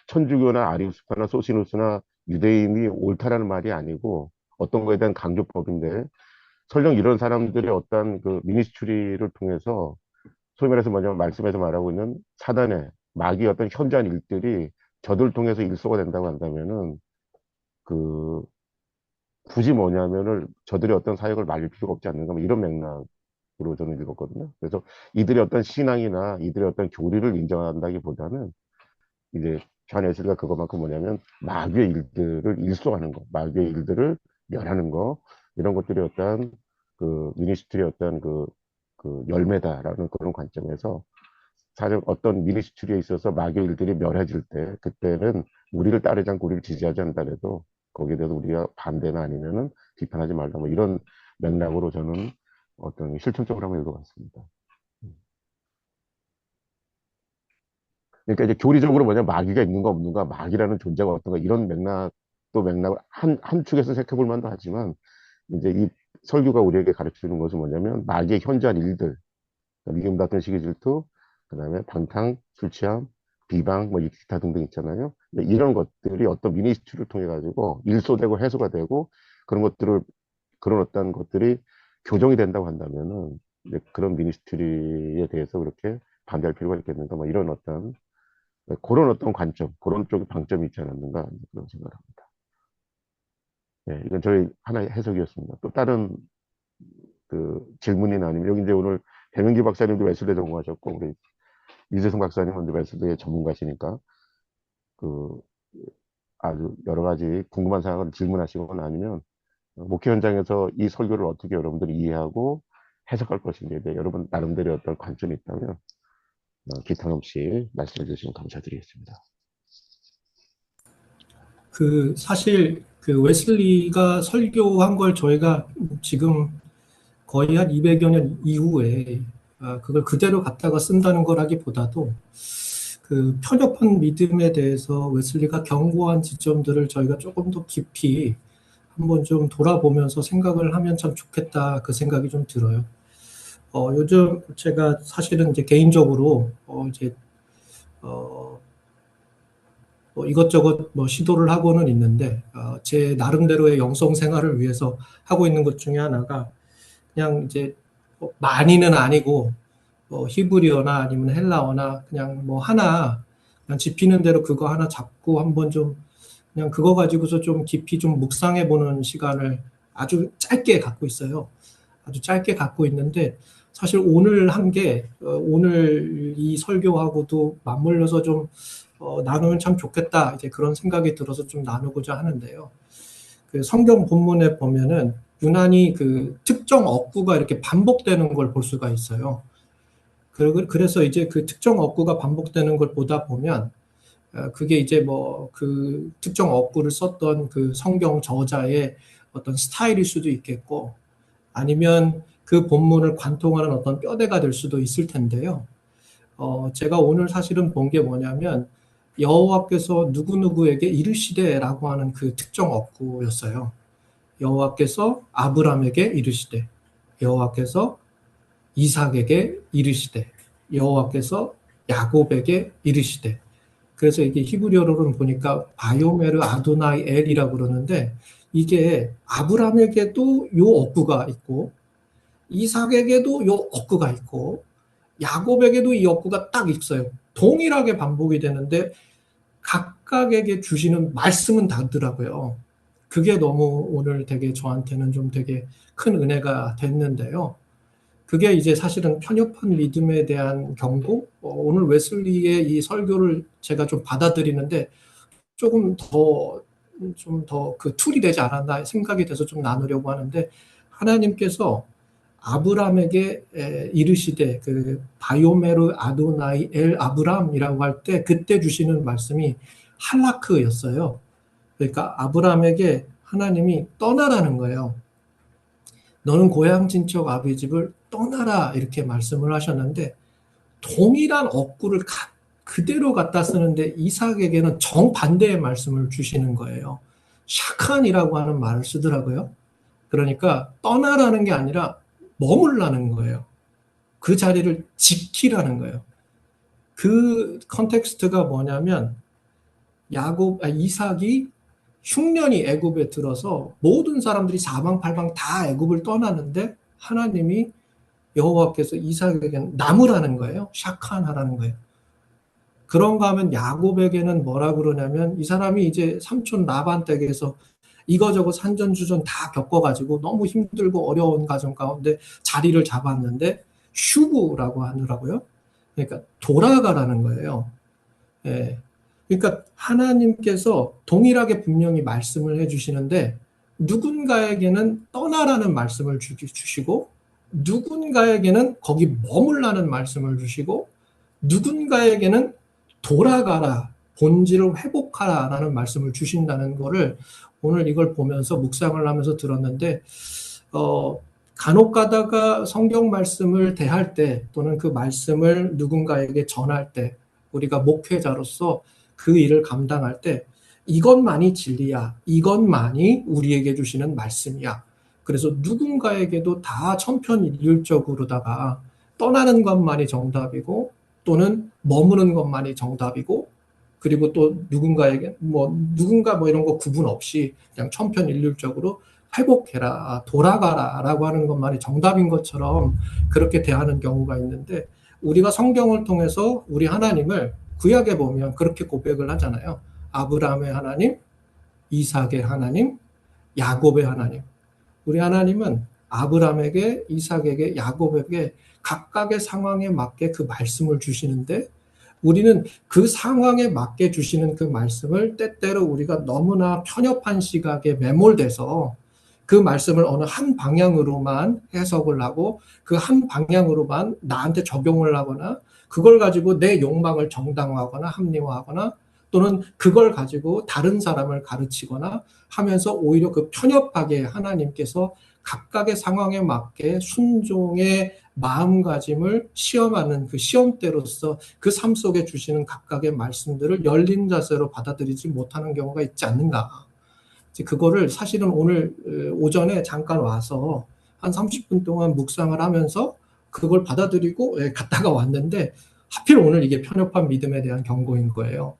천주교나 아리우스파나 소시누스나 유대인이 옳다라는 말이 아니고 어떤 거에 대한 강조법인데 설령 이런 사람들의 어떤 미니스트리를 통해서 소위 말해서 뭐냐면 말씀에서 말하고 있는 사단의 마귀의 어떤 현저한 일들이 저들 통해서 일소가 된다고 한다면은 그 굳이 뭐냐면은 저들이 어떤 사역을 말릴 필요가 없지 않는가 뭐 이런 맥락으로 저는 읽었거든요. 그래서 이들의 어떤 신앙이나 이들의 어떤 교리를 인정한다기보다는 이제 존 웨슬리가 그것만큼 뭐냐면 마귀의 일들을 일소하는 거, 마귀의 일들을 멸하는 거 이런 것들이 어떤 미니스트리의 어떤 열매다라는 그런 관점에서 사실 어떤 미니스트리에 있어서 마귀의 일들이 멸해질 때 그때는 우리를 따르지 않고 우리를 지지하지 않더라도 거기에 대해서 우리가 반대나 아니면은 비판하지 말라 뭐 이런 맥락으로 저는 어떤 실천적으로 한번 읽어봤습니다. 그러니까 이제 교리적으로 뭐냐 마귀가 있는가 없는가 마귀라는 존재가 어떤가 이런 맥락 또 맥락을 한 축에서 생각해 볼 만도 하지만 이제 이 설교가 우리에게 가르쳐 주는 것은 뭐냐면 마귀의 현저한 일들 미움 같은 시기 질투 그다음에 방탕 술 취함 비방 뭐 기타 등등 있잖아요. 근데 이런 것들이 어떤 미니스트리를 통해 가지고 일소되고 해소가 되고 그런 것들을 그런 어떤 것들이 교정이 된다고 한다면은 이제 그런 미니스트리에 대해서 그렇게 반대할 필요가 있겠는가 뭐 이런 어떤 그런 어떤 관점, 그런 쪽의 방점이 있지 않았는가 그런 생각을 합니다. 네, 이건 저희 하나의 해석이었습니다. 또 다른 질문이나 아니면 여기 이제 오늘 배명기 박사님도 웨슬리 전공하셨고 우리 유재승 박사님은 이제 웨슬리의 전문가시니까 그 아주 여러 가지 궁금한 사항을 질문하시거나 아니면 목회 현장에서 이 설교를 어떻게 여러분들이 이해하고 해석할 것인지에 대해 여러분 나름대로 어떤 관점이 있다면 기탄 없이 말씀해 주시면 감사드리겠습니다. 사실 웨슬리가 설교한 걸 저희가 지금 거의 한 200여 년 이후에 그걸 그대로 갖다가 쓴다는 거라기보다도 편협한 믿음에 대해서 웨슬리가 경고한 지점들을 저희가 조금 더 깊이 한번 좀 돌아보면서 생각을 하면 참 좋겠다 그 생각이 좀 들어요. 요즘 제가 사실은 이제 개인적으로 이제 뭐 이것저것 뭐 시도를 하고는 있는데 제 나름대로의 영성 생활을 위해서 하고 있는 것 중에 하나가 그냥 이제 많이는 아니고 히브리어나 아니면 헬라어나 그냥 뭐 하나 그냥 집히는 대로 그거 하나 잡고 한번 좀 그냥 그거 가지고서 좀 깊이 좀 묵상해 보는 시간을 아주 짧게 갖고 있어요. 아주 짧게 갖고 있는데 사실 오늘 한 게, 오늘 이 설교하고도 맞물려서 좀 나누면 참 좋겠다. 이제 그런 생각이 들어서 좀 나누고자 하는데요. 그 성경 본문에 보면은 유난히 그 특정 어구가 이렇게 반복되는 걸 볼 수가 있어요. 그래서 이제 그 특정 어구가 반복되는 걸 보다 보면 그게 이제 뭐 그 특정 어구를 썼던 그 성경 저자의 어떤 스타일일 수도 있겠고 아니면 그 본문을 관통하는 어떤 뼈대가 될 수도 있을 텐데요. 제가 오늘 사실은 본 게 뭐냐면 여호와께서 누구누구에게 이르시되라고 하는 그 특정 어구였어요. 여호와께서 아브람에게 이르시되, 여호와께서 이삭에게 이르시되, 여호와께서 야곱에게 이르시되. 그래서 이게 히브리어로는 보니까 바요메르 아도나이 엘이라고 그러는데 이게 아브람에게도 요 어구가 있고 이삭에게도 요 어구가 있고 야곱에게도 이 어구가 딱 있어요. 동일하게 반복이 되는데 각각에게 주시는 말씀은 다르더라고요. 그게 너무 오늘 되게 저한테는 좀 되게 큰 은혜가 됐는데요. 그게 이제 사실은 편협한 믿음에 대한 경고, 오늘 웨슬리의 이 설교를 제가 좀 받아들이는데 조금 더, 좀 더 그 툴이 되지 않았나 생각이 돼서 좀 나누려고 하는데, 하나님께서 아브람에게 이르시되, 그 바요메르 아도나이 엘 아브람이라고 할 때 그때 주시는 말씀이 할라크였어요. 그러니까 아브람에게 하나님이 떠나라는 거예요. 너는 고향 친척 아비 집을 떠나라 이렇게 말씀을 하셨는데 동일한 어구를 그대로 갖다 쓰는데 이삭에게는 정반대의 말씀을 주시는 거예요. 샤칸이라고 하는 말을 쓰더라고요. 그러니까 떠나라는 게 아니라 머물라는 거예요. 그 자리를 지키라는 거예요. 그 컨텍스트가 뭐냐면 이삭이 흉년이 애굽에 들어서 모든 사람들이 사방팔방 다 애굽을 떠나는데 하나님이 여호와께서 이삭에게는 남으라는 거예요. 샤칸하라는 거예요. 그런가 하면 야곱에게는 뭐라 그러냐면 이 사람이 이제 삼촌 라반 댁에서 이거저거 산전주전 다 겪어가지고 너무 힘들고 어려운 가정 가운데 자리를 잡았는데 슈브라고 하더라고요. 그러니까 돌아가라는 거예요. 예. 그러니까 하나님께서 동일하게 분명히 말씀을 해주시는데 누군가에게는 떠나라는 말씀을 주시고 누군가에게는 거기 머물라는 말씀을 주시고 누군가에게는 돌아가라, 본질을 회복하라라는 말씀을 주신다는 거를 오늘 이걸 보면서 묵상을 하면서 들었는데 간혹 가다가 성경 말씀을 대할 때 또는 그 말씀을 누군가에게 전할 때 우리가 목회자로서 그 일을 감당할 때 이것만이 진리야. 이것만이 우리에게 주시는 말씀이야. 그래서 누군가에게도 다 천편일률적으로다가 떠나는 것만이 정답이고 또는 머무는 것만이 정답이고 그리고 또 누군가에게 누군가 이런 거 구분 없이 그냥 천편일률적으로 회복해라, 돌아가라라고 하는 것만이 정답인 것처럼 그렇게 대하는 경우가 있는데 우리가 성경을 통해서 우리 하나님을 구약에 보면 그렇게 고백을 하잖아요. 아브라함의 하나님, 이삭의 하나님, 야곱의 하나님. 우리 하나님은 아브라함에게, 이삭에게, 야곱에게 각각의 상황에 맞게 그 말씀을 주시는데 우리는 그 상황에 맞게 주시는 그 말씀을 때때로 우리가 너무나 편협한 시각에 매몰돼서 그 말씀을 어느 한 방향으로만 해석을 하고 그 한 방향으로만 나한테 적용을 하거나 그걸 가지고 내 욕망을 정당화하거나 합리화하거나 또는 그걸 가지고 다른 사람을 가르치거나 하면서 오히려 그 편협하게 하나님께서 각각의 상황에 맞게 순종의 마음가짐을 시험하는 그 시험대로서 그 삶 속에 주시는 각각의 말씀들을 열린 자세로 받아들이지 못하는 경우가 있지 않는가. 그거를 사실은 오늘 오전에 잠깐 와서 한 30분 동안 묵상을 하면서 그걸 받아들이고 갔다가 왔는데 하필 오늘 이게 편협한 믿음에 대한 경고인 거예요.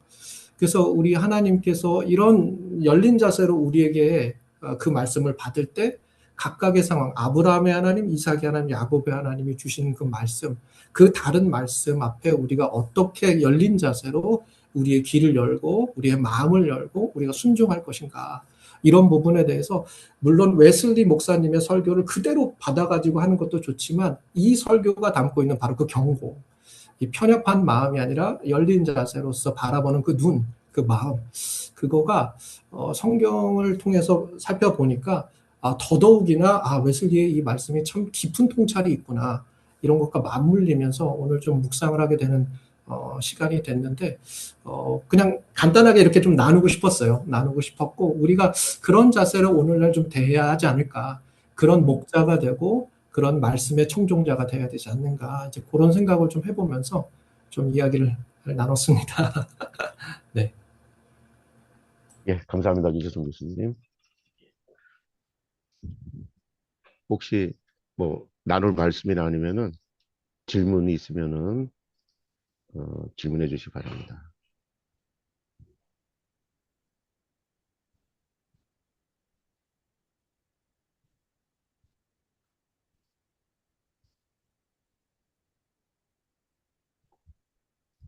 그래서 우리 하나님께서 이런 열린 자세로 우리에게 그 말씀을 받을 때 각각의 상황, 아브라함의 하나님, 이삭의 하나님, 야곱의 하나님이 주시는 그 말씀, 그 다른 말씀 앞에 우리가 어떻게 열린 자세로 우리의 귀를 열고 우리의 마음을 열고 우리가 순종할 것인가. 이런 부분에 대해서 물론 웨슬리 목사님의 설교를 그대로 받아가지고 하는 것도 좋지만 이 설교가 담고 있는 바로 그 경고, 이 편협한 마음이 아니라 열린 자세로서 바라보는 그 눈, 그 마음, 그거가 성경을 통해서 살펴보니까 더더욱이나 웨슬리의 이 말씀이 참 깊은 통찰이 있구나, 이런 것과 맞물리면서 오늘 좀 묵상을 하게 되는 시간이 됐는데 그냥 간단하게 이렇게 좀 나누고 싶었어요. 나누고 싶었고 우리가 그런 자세로 오늘날 좀 대해야 하지 않을까, 그런 목자가 되고 그런 말씀의 청종자가 되어야 되지 않는가, 이제 그런 생각을 좀 해보면서 좀 이야기를 나눴습니다. 네. 예, 감사합니다. 유재성 교수님. 혹시 뭐 나눌 말씀이나 아니면은 질문이 있으면은 질문해 주시기 바랍니다.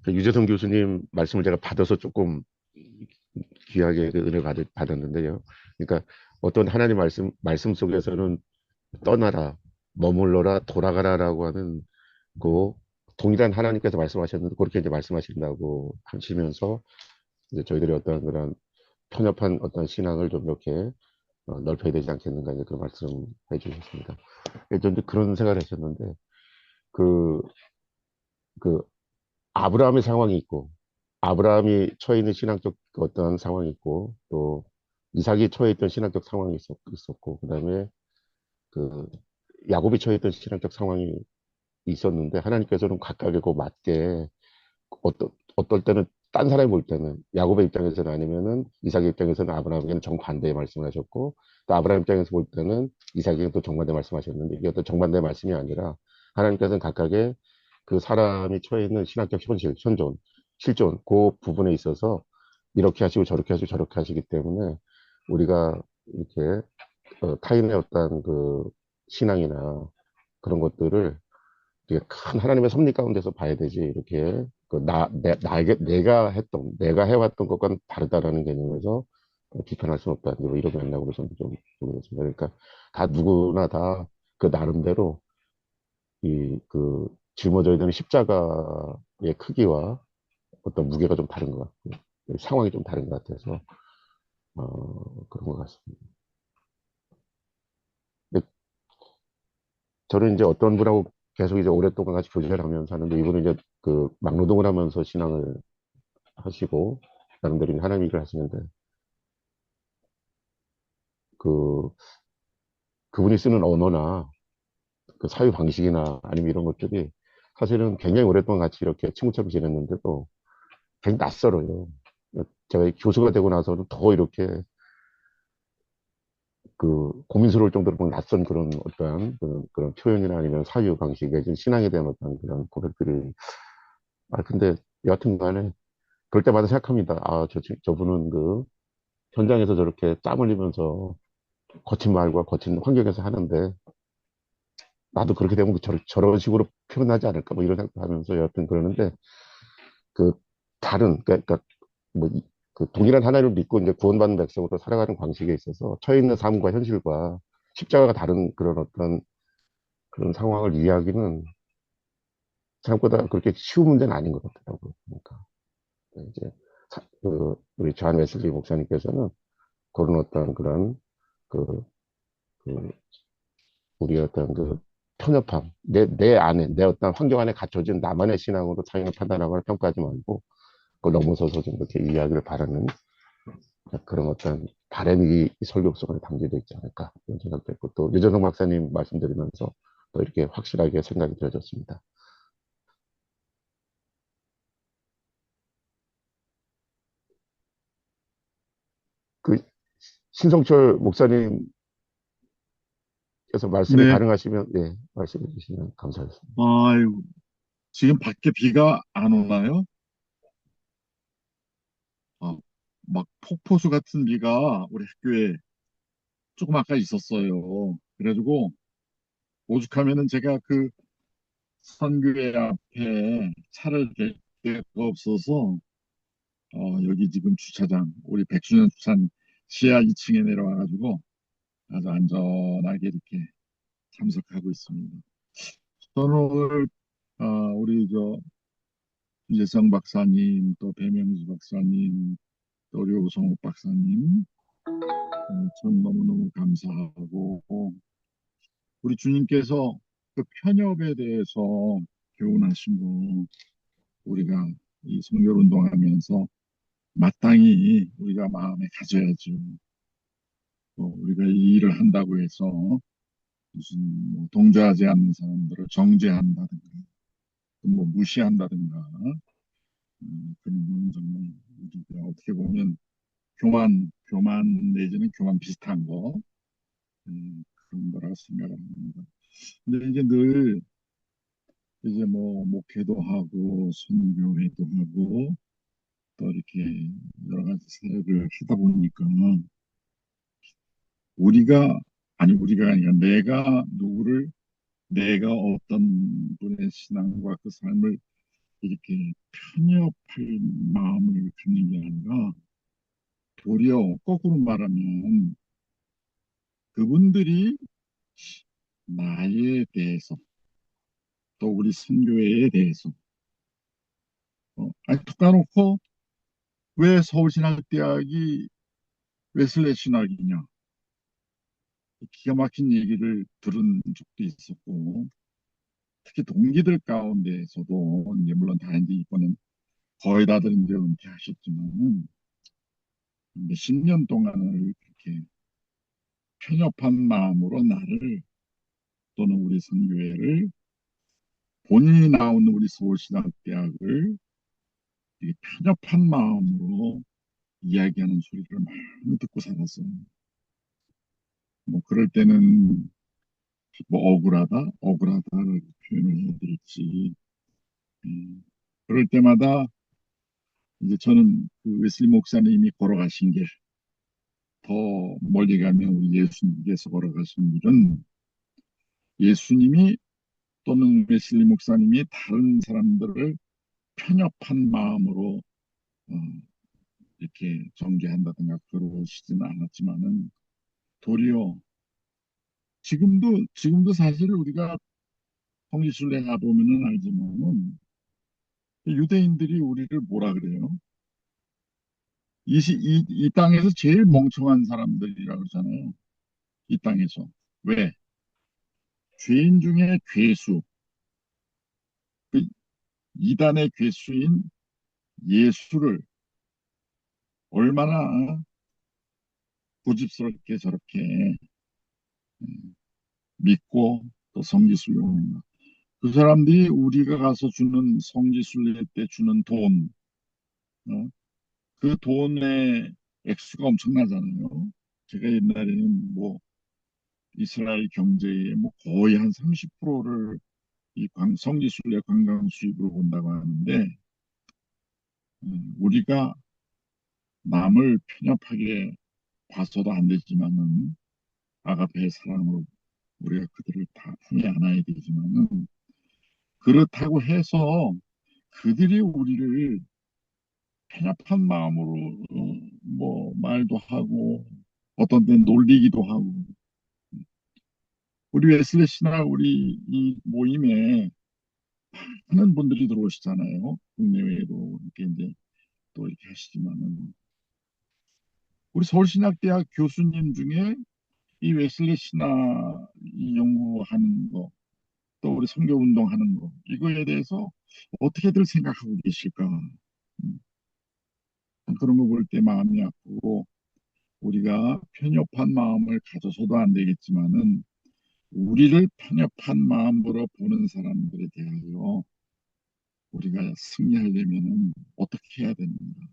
유재성 교수님 말씀을 제가 받아서 조금 귀하게 그 은혜 받았는데요. 그러니까 어떤 하나님 말씀 속에서는 떠나라, 머물러라, 돌아가라라고 하는 그 동일한 하나님께서 말씀하셨는데 그렇게 이제 말씀하신다고 하시면서 이제 저희들이 어떤 그런 편협한 어떤 신앙을 좀 이렇게 넓혀야 되지 않겠는가 이제 그런 말씀해 주셨습니다. 저는 그런 생각을 했었는데 그, 그 아브라함의 상황이 있고 아브라함이 처해 있는 신앙적 어떤 상황이 있고 또 이삭이 처해 있던 신앙적 상황이 있었고 그다음에 그 야곱이 처해 있던 신앙적 상황이 있었는데 하나님께서는 각각의 그 맞게 어떨 때는 딴 사람이 볼 때는 야곱의 입장에서는 아니면은 이삭의 입장에서는 아브라함에게는 정반대의 말씀을 하셨고 또 아브라함 입장에서 볼 때는 이삭에게 또 정반대 말씀하셨는데 이게 어떤 정반대 말씀이 아니라 하나님께서는 각각의 그 사람이 처해 있는 신학적 실존 그 부분에 있어서 이렇게 하시고 저렇게 하시고 저렇게 하시기 때문에 우리가 이렇게 타인의 어떤 그 신앙이나 그런 것들을 되게 큰 하나님의 섭리 가운데서 봐야 되지 이렇게 내가 해왔던 것과는 다르다라는 개념에서 비판할 수는 없다 뭐 이런 맥락으로 저는 좀 보겠습니다. 그러니까 다 누구나 다 그 나름대로 이 그 짊어져야 되는 십자가의 크기와 어떤 무게가 좀 다른 것 같고 상황이 좀 다른 것 같아서 그런 것 같습니다. 근데 저는 이제 어떤 분하고 계속 이제 오랫동안 같이 교제를 하면서 하는데 이분은 이제 그 막노동을 하면서 신앙을 하시고 나름대로 이제 하나님 일을 하시는데 그 그분이 쓰는 언어나 그 사유 방식이나 아니면 이런 것들이 사실은 굉장히 오랫동안 같이 이렇게 친구처럼 지냈는데도 굉장히 낯설어요. 제가 교수가 되고 나서는 더 이렇게 그 고민스러울 정도로 막 낯선 그런 어떠한 그런 표현이나 아니면 사유 방식, 내지 신앙에 대한 어떤 그런 고백들이 근데 여하튼 간에 그럴 때마다 생각합니다. 저분은 그 현장에서 저렇게 땀 흘리면서 거친 말과 거친 환경에서 하는데 나도 그렇게 되면 저런 식으로 표현하지 않을까 뭐 이런 생각도 하면서 여하튼 그러는데 그 그러니까 뭐 그 동일한 하나님을 믿고 이제 구원받는 백성으로 살아가는 방식에 있어서 처해 있는 삶과 현실과 십자가가 다른 그런 어떤 그런 상황을 이해하기는 생각보다 그렇게 쉬운 문제는 아닌 것 같더라고요. 그러니까 이제 우리 존 웨슬리 목사님께서는 그런 어떤 그런 그, 그 우리 어떤 그 편협함, 내 안에, 내 어떤 환경 안에 갖춰진 나만의 신앙으로 타인을 판단하거나 평가하지 말고, 그걸 넘어서서 좀 이렇게 이해하기를 바라는 그런 어떤 바람이 이 설교 속에 담겨져 있지 않을까, 이런 생각도 했고, 또 유재성 박사님 말씀드리면서 또 이렇게 확실하게 생각이 들어졌습니다. 그 신성철 목사님께서 말씀에 네, 가능하시면, 예, 말씀해 주시면 감사하겠습니다. 아이고, 지금 밖에 비가 안 오나요? 아, 막 폭포수 같은 비가 우리 학교에 조금 아까 있었어요. 그래가지고 오죽하면은 제가 그 선교회 앞에 차를 댈 데가 없어서 여기 지금 주차장 우리 백순현 주차장 지하 2층에 내려와가지고 아주 안전하게 이렇게 참석하고 있습니다. 저는 오늘 우리 이재성 박사님, 또 배명주 박사님, 또 우리 오성욱 박사님, 전 너무너무 감사하고 우리 주님께서 그 편협에 대해서 교훈하신 거 우리가 이 성결 운동하면서 마땅히 우리가 마음에 가져야죠. 또 우리가 이 일을 한다고 해서 무슨 뭐 동조하지 않는 사람들을 정죄한다든가 뭐 무시한다든가 그런 건 정말 우리가 어떻게 보면 교만 내지는 교만 비슷한 거 그런 거라고 생각을 합니다. 근데 이제 늘 이제 뭐 목회도 하고 선교회도 하고 또 이렇게 여러 가지 사역을 하다 보니까 우리가 아니라 내가 어떤 분의 신앙과 그 삶을 이렇게 편협할 마음을 갖는 게 아니라 도리어 거꾸로 말하면 그분들이 나에 대해서 또 우리 선교회에 대해서 아니 툭 까놓고 왜 서울신학대학이 웨슬레 신학이냐 기가 막힌 얘기를 들은 적도 있었고 특히 동기들 가운데서도 이제 물론 다 이제 이번엔 거의 다들 이제 은퇴하셨지만 몇십 년 동안을 그렇게 편협한 마음으로 나를 또는 우리 선교회를 본인이 나오는 우리 서울신학대학을 되게 편협한 마음으로 이야기하는 소리를 많이 듣고 살았어요. 뭐 그럴 때는 뭐 억울하다를 표현을 해야 될지 그럴 때마다 이제 저는 그 웨슬리 목사님이 걸어가신 길 더 멀리 가면 우리 예수님께서 걸어가신 길은 예수님이 또는 웨슬리 목사님이 다른 사람들을 편협한 마음으로 어, 이렇게 정죄한다든가 그러시지는 않았지만은 도리어 지금도 사실 우리가 성지순례 가보면은 알지만은 유대인들이 우리를 뭐라 그래요? 이 땅에서 제일 멍청한 사람들이라고 그러잖아요. 이 땅에서. 왜? 죄인 중에 괴수, 그 이단의 괴수인 예수를 얼마나 고집스럽게 저렇게 믿고 또 성지순례하는가. 그 사람들이 우리가 가서 주는 성지순례 때 주는 돈, 어? 그 돈의 액수가 엄청나잖아요. 제가 옛날에는 뭐 이스라엘 경제의 뭐 거의 한 30%를 이 성지순례 관광 수입으로 본다고 하는데 우리가 남을 편협하게 봐서도 안 되지만은 아가페의 사랑으로 우리가 그들을 다 품에 안아야 되지만은 그렇다고 해서 그들이 우리를 편협한 마음으로 뭐 말도 하고 어떤 때는 놀리기도 하고 우리 웨슬레시나 우리 이 모임에 많은 분들이 들어오시잖아요. 국내외에도 이렇게 이제 또 이렇게 하시지만은 우리 서울신학대학 교수님 중에 이 웨슬리 신학 이 연구하는 거, 또 우리 선교운동 하는 거, 이거에 대해서 어떻게들 생각하고 계실까? 음, 그런 거 볼 때 마음이 아프고, 우리가 편협한 마음을 가져서도 안 되겠지만은, 우리를 편협한 마음으로 보는 사람들에 대하여 우리가 승리하려면은 어떻게 해야 되는가?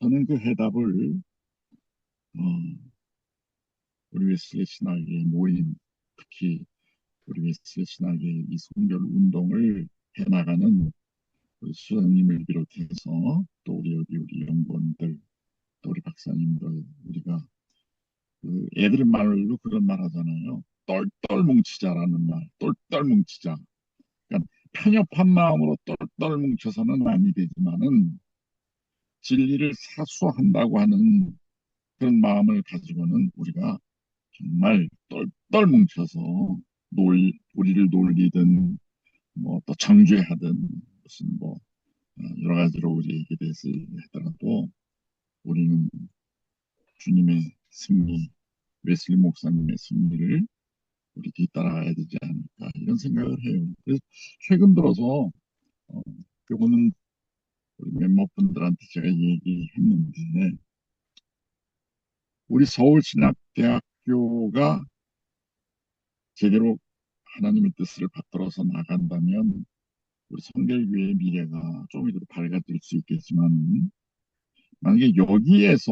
저는 그 해답을, 어, 우리 웨슬리 신학의 모임, 특히 우리 웨슬리 신학의 이 선별 운동을 해나가는 우리 수장님을 비롯해서 또 우리 연구원들 또 우리 박사님들 우리가 그 애들 말로 그런 말 하잖아요. 똘똘 뭉치자라는 말. 똘똘 뭉치자. 그러니까 편협한 마음으로 똘똘 뭉쳐서는 아니 되지만은 진리를 사수한다고 하는 그런 마음을 가지고는 우리가 정말 똘똘 뭉쳐서 우리를 놀리든 뭐 또 정죄하든 무슨 뭐 여러 가지로 우리에게 대해서 얘기하더라도 우리는 주님의 승리, 웨슬리 목사님의 승리를 우리 뒤따라가야 되지 않을까 이런 생각을 해요. 그래서 최근 들어서 요거는 우리 몇몇 분들한테 제가 얘기했는데 우리 서울신학대학교가 제대로 하나님의 뜻을 받들어서 나간다면 우리 성결교회의 미래가 조금이라도 밝아질 수 있겠지만 만약에 여기에서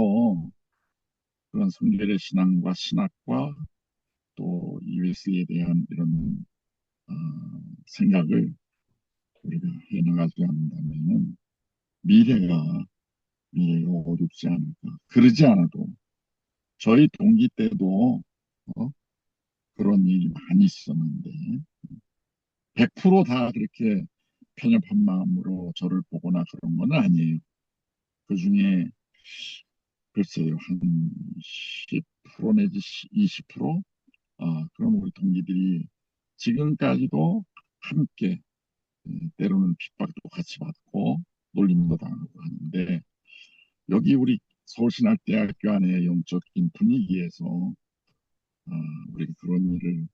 그런 성결의 신앙과 신학과 또 ES에 대한 이런 어, 생각을 우리가 해나가지 않는다면 미래가 어둡지 않을까. 그러지 않아도 저희 동기 때도 어, 그런 일이 많이 있었는데 100%다 그렇게 편협한 마음으로 저를 보거나 그런 건 아니에요. 그 중에 글쎄요 한 10% 내지 20% 그런 우리 동기들이 지금까지도 함께 때로는 핍박도 같이 받고 놀림도 당하고 하는데 여기 우리 서울신학대학교 안의 영적인 분위기에서 우리가 그런 일을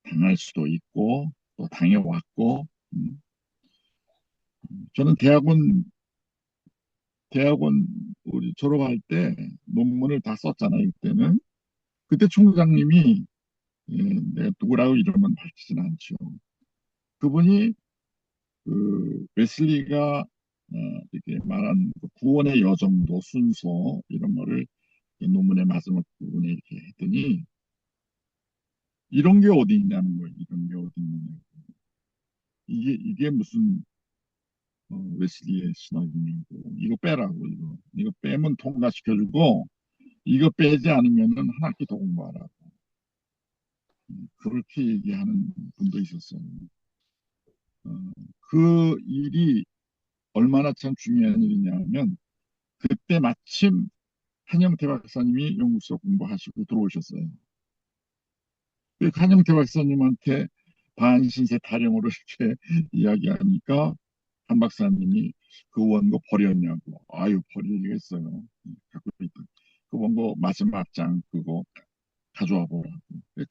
당할 수도 있고 또 당해왔고 저는 대학원 우리 졸업할 때 논문을 다 썼잖아요. 그때는 그때 총장님이 내가 누구라고 이름은 밝히진 않죠. 그분이 그 웨슬리가 이렇게 말한 그 구원의 여정도 순서 이런 거를 논문의 마지막 부분에 이렇게 했더니 이런 게 어디 있냐는 거예요. 이런 게 어디 있느냐. 이게 무슨 웨슬리의 신학이냐고. 이거 빼라고 이거 빼면 통과시켜주고 이거 빼지 않으면은 한 학기 더 공부하라고. 그렇게 얘기하는 분도 있었어요. 어, 그 일이 얼마나 참 중요한 일이냐면 그때 마침 한영태 박사님이 연구소 공부하시고 들어오셨어요. 그 한영태 박사님한테 반신세 타령으로 이렇게 이야기하니까 한 박사님이 그 원고 버렸냐고. 아유, 버리겠어요. 갖고 있던. 그 원고 마지막 장 그거 가져와 보라고.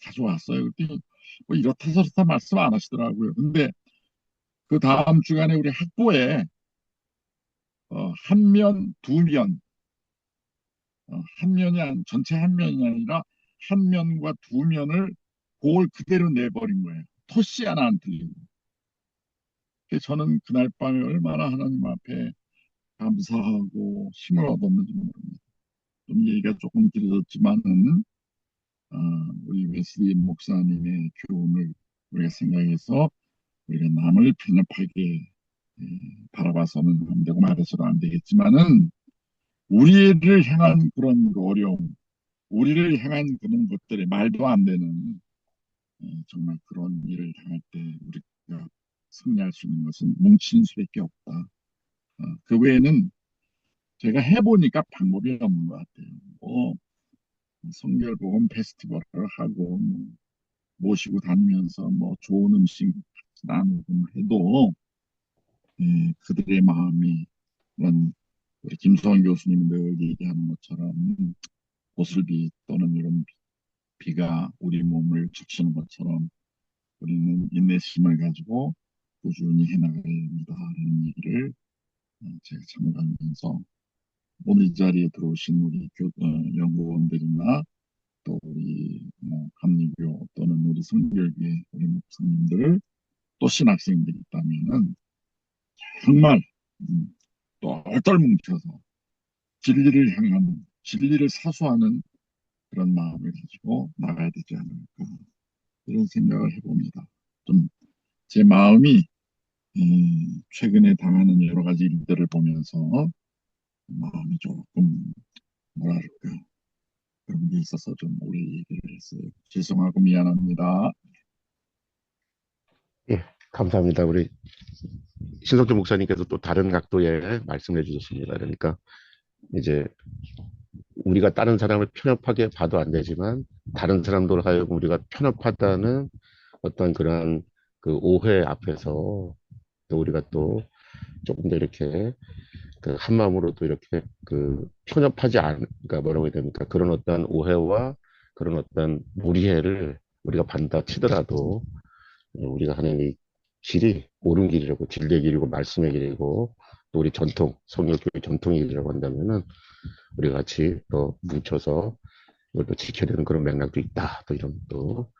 가져왔어요. 그랬더니 뭐 이렇다 저렇다 말씀 안 하시더라고요. 근데 그 다음 주간에 우리 학부에 한 면, 두 면, 한 면이 전체 한 면이 아니라 한 면과 두 면을 그걸 그대로 내버린 거예요. 토시 하나 안 틀리고. 그래서 저는 그날 밤에 얼마나 하나님 앞에 감사하고 힘을 얻었는지 모릅니다. 좀 얘기가 조금 길어졌지만은 우리 웨슬리 목사님의 교훈을 우리가 생각해서 우리가 남을 편협하게 예, 바라봐서는 안 되고 말해서도 안 되겠지만은 우리를 향한 그런 그 어려움, 우리를 향한 그런 것들이 말도 안 되는 정말 그런 일을 당할 때 우리가 승리할 수 있는 것은 뭉치는 수밖에 없다. 그 외에는 제가 해보니까 방법이 없는 것 같아요. 뭐 성결복음 페스티벌을 하고 뭐 모시고 다니면서 뭐 좋은 음식 나누고 해도 그들의 마음이 그런 우리 김성환 교수님이 늘 얘기하는 것처럼 보슬비 또는 이런 비가 우리 몸을 적시는 것처럼 우리는 인내심을 가지고 꾸준히 해나가야 됩니다. 하는 얘기를 제가 참고하면서 오늘 이 자리에 들어오신 우리 연구원들이나 또 우리 뭐 감리교 또는 우리 성결교회 우리 목사님들 또 신학생들이 있다면은 정말 똘똘 뭉쳐서 진리를 사수하는 그런 마음을 가지고 나가야 되지 않을까 이런 생각을 해봅니다. 좀 제 마음이 최근에 당하는 여러 가지 일들을 보면서 마음이 조금 뭐랄까 그런 게 있어서 좀 오래 얘기를 했어요. 죄송하고 미안합니다. 예, 감사합니다. 우리 신석주 목사님께서 또 다른 각도의 말씀을 해주셨습니다. 그러니까 이제 우리가 다른 사람을 편협하게 봐도 안 되지만 다른 사람들 하여금 우리가 편협하다는 어떤 그런 그 오해 앞에서 또 우리가 또 조금 더 이렇게 그 한마음으로 또 이렇게 그 편협하지 않, 그러니까 뭐라고 해야 됩니까? 그런 어떤 오해와 그런 어떤 무리해를 우리가 받다 치더라도 우리가 하는 이 길이 옳은 길이라고 진리의 길이고 말씀의 길이고 또 우리 전통 성경교회 전통의 길이라고 한다면은 우리 같이 또 뭉쳐서 이걸 또 지켜야 되는 그런 맥락도 있다. 또 이런 또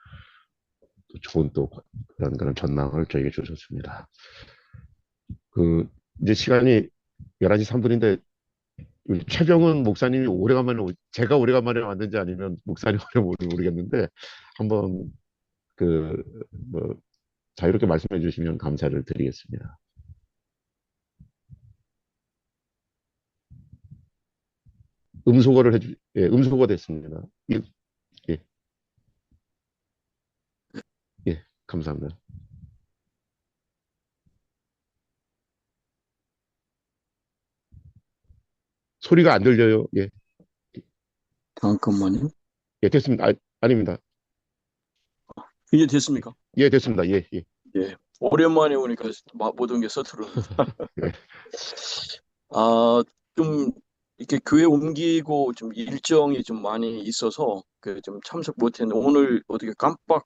좋은 또 그런 전망을 저에게 주셨습니다. 그 이제 시간이 11시 3분인데 최정은 목사님이 오래간만에 제가 오래간만에 왔는지 아니면 목사님 오래 모르겠는데 한번 그 뭐 자유롭게 말씀해 주시면 감사를 드리겠습니다. 음소거가 됐습니다. 예, 예, 예, 감사합니다. 소리가 안 들려요. 예, 잠깐만요. 예, 됐습니다. 아닙니다. 이제 됐습니까? 예, 됐습니다. 예, 예, 예. 오랜만에 오니까 모든 게 서투르. 예. 아, 좀 이렇게 교회 옮기고 좀 일정이 좀 많이 있어서 그 좀 참석 못했는데 오늘 어떻게 깜빡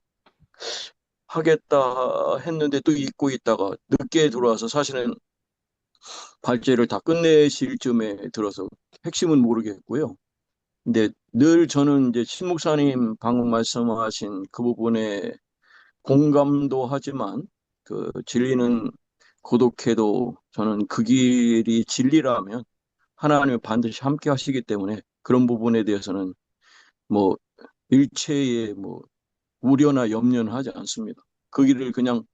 하겠다 했는데 또 잊고 있다가 늦게 들어와서 사실은 발제를 다 끝내실 쯤에 들어서 핵심은 모르겠고요. 근데 늘 저는 이제 신 목사님 방금 말씀하신 그 부분에 공감도 하지만 그 진리는 고독해도 저는 그 길이 진리라면 하나님이 반드시 함께 하시기 때문에 그런 부분에 대해서는 뭐 일체의 뭐 우려나 염려는 하지 않습니다. 그 길을 그냥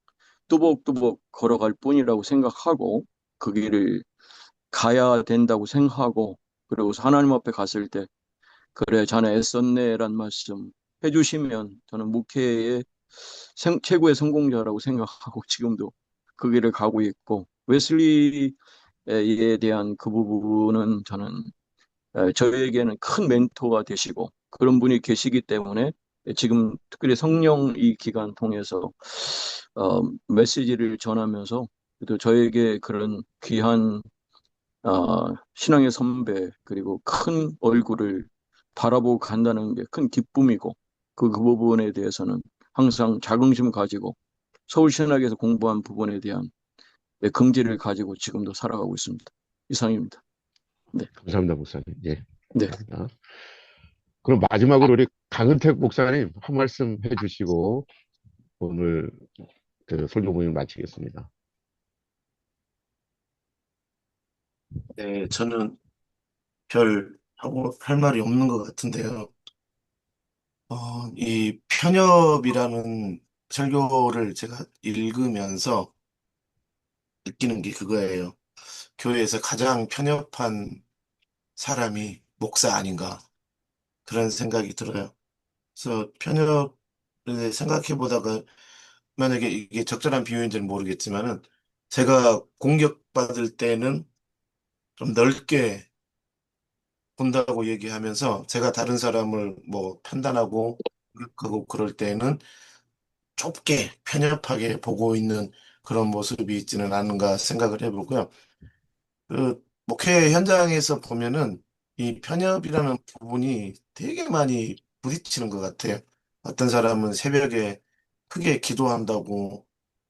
뚜벅뚜벅 걸어갈 뿐이라고 생각하고 그 길을 가야 된다고 생각하고 그리고 하나님 앞에 갔을 때 그래 자네 애썼네란 말씀 해주시면 저는 목회의 최고의 성공자라고 생각하고 지금도 그 길을 가고 있고 웨슬리에 대한 그 부분은 저는 저에게는 큰 멘토가 되시고 그런 분이 계시기 때문에 지금 특별히 성령 이 기간 통해서 메시지를 전하면서 또 저에게 그런 귀한 신앙의 선배 그리고 큰 얼굴을 바라보고 간다는 게 큰 기쁨이고 그 부분에 대해서는 항상 자긍심 가지고 서울신학에서 공부한 부분에 대한 긍지를 가지고 지금도 살아가고 있습니다. 이상입니다. 네, 감사합니다, 목사님. 예, 네. 감사합니다. 그럼 마지막으로 우리 강은택 목사님 한 말씀 해주시고 오늘 그 설교 모임 마치겠습니다. 네, 저는 별 하고 할 말이 없는 것 같은데요. 이 편협이라는 설교를 제가 읽으면서 느끼는 게 그거예요. 교회에서 가장 편협한 사람이 목사 아닌가 그런 생각이 들어요. 그래서 편협을 생각해 보다가 만약에 이게 적절한 비유인지는 모르겠지만은 제가 공격받을 때는 좀 넓게 본다고 얘기하면서 제가 다른 사람을 뭐 판단하고 공격하고 그럴 때는 좁게 편협하게 보고 있는 그런 모습이 있지는 않은가 생각을 해보고요. 그 목회 현장에서 보면은 이 편협이라는 부분이 되게 많이 부딪히는 것 같아요. 어떤 사람은 새벽에 크게 기도한다고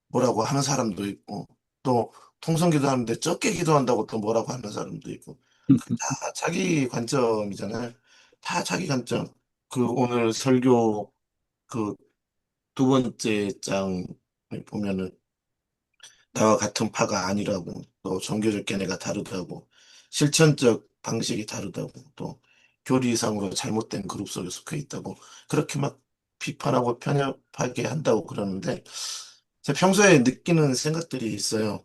뭐라고 하는 사람도 있고 또 통성 기도하는데 적게 기도한다고 또 뭐라고 하는 사람도 있고 다 자기 관점이잖아요. 다 자기 관점. 그 오늘 설교 그 두 번째 장에 보면은 나와 같은 파가 아니라고 또 종교적 견해가 다르다고 실천적 방식이 다르다고 또 교리상으로 잘못된 그룹 속에 속해 있다고 그렇게 막 비판하고 편협하게 한다고 그러는데 제가 평소에 느끼는 생각들이 있어요.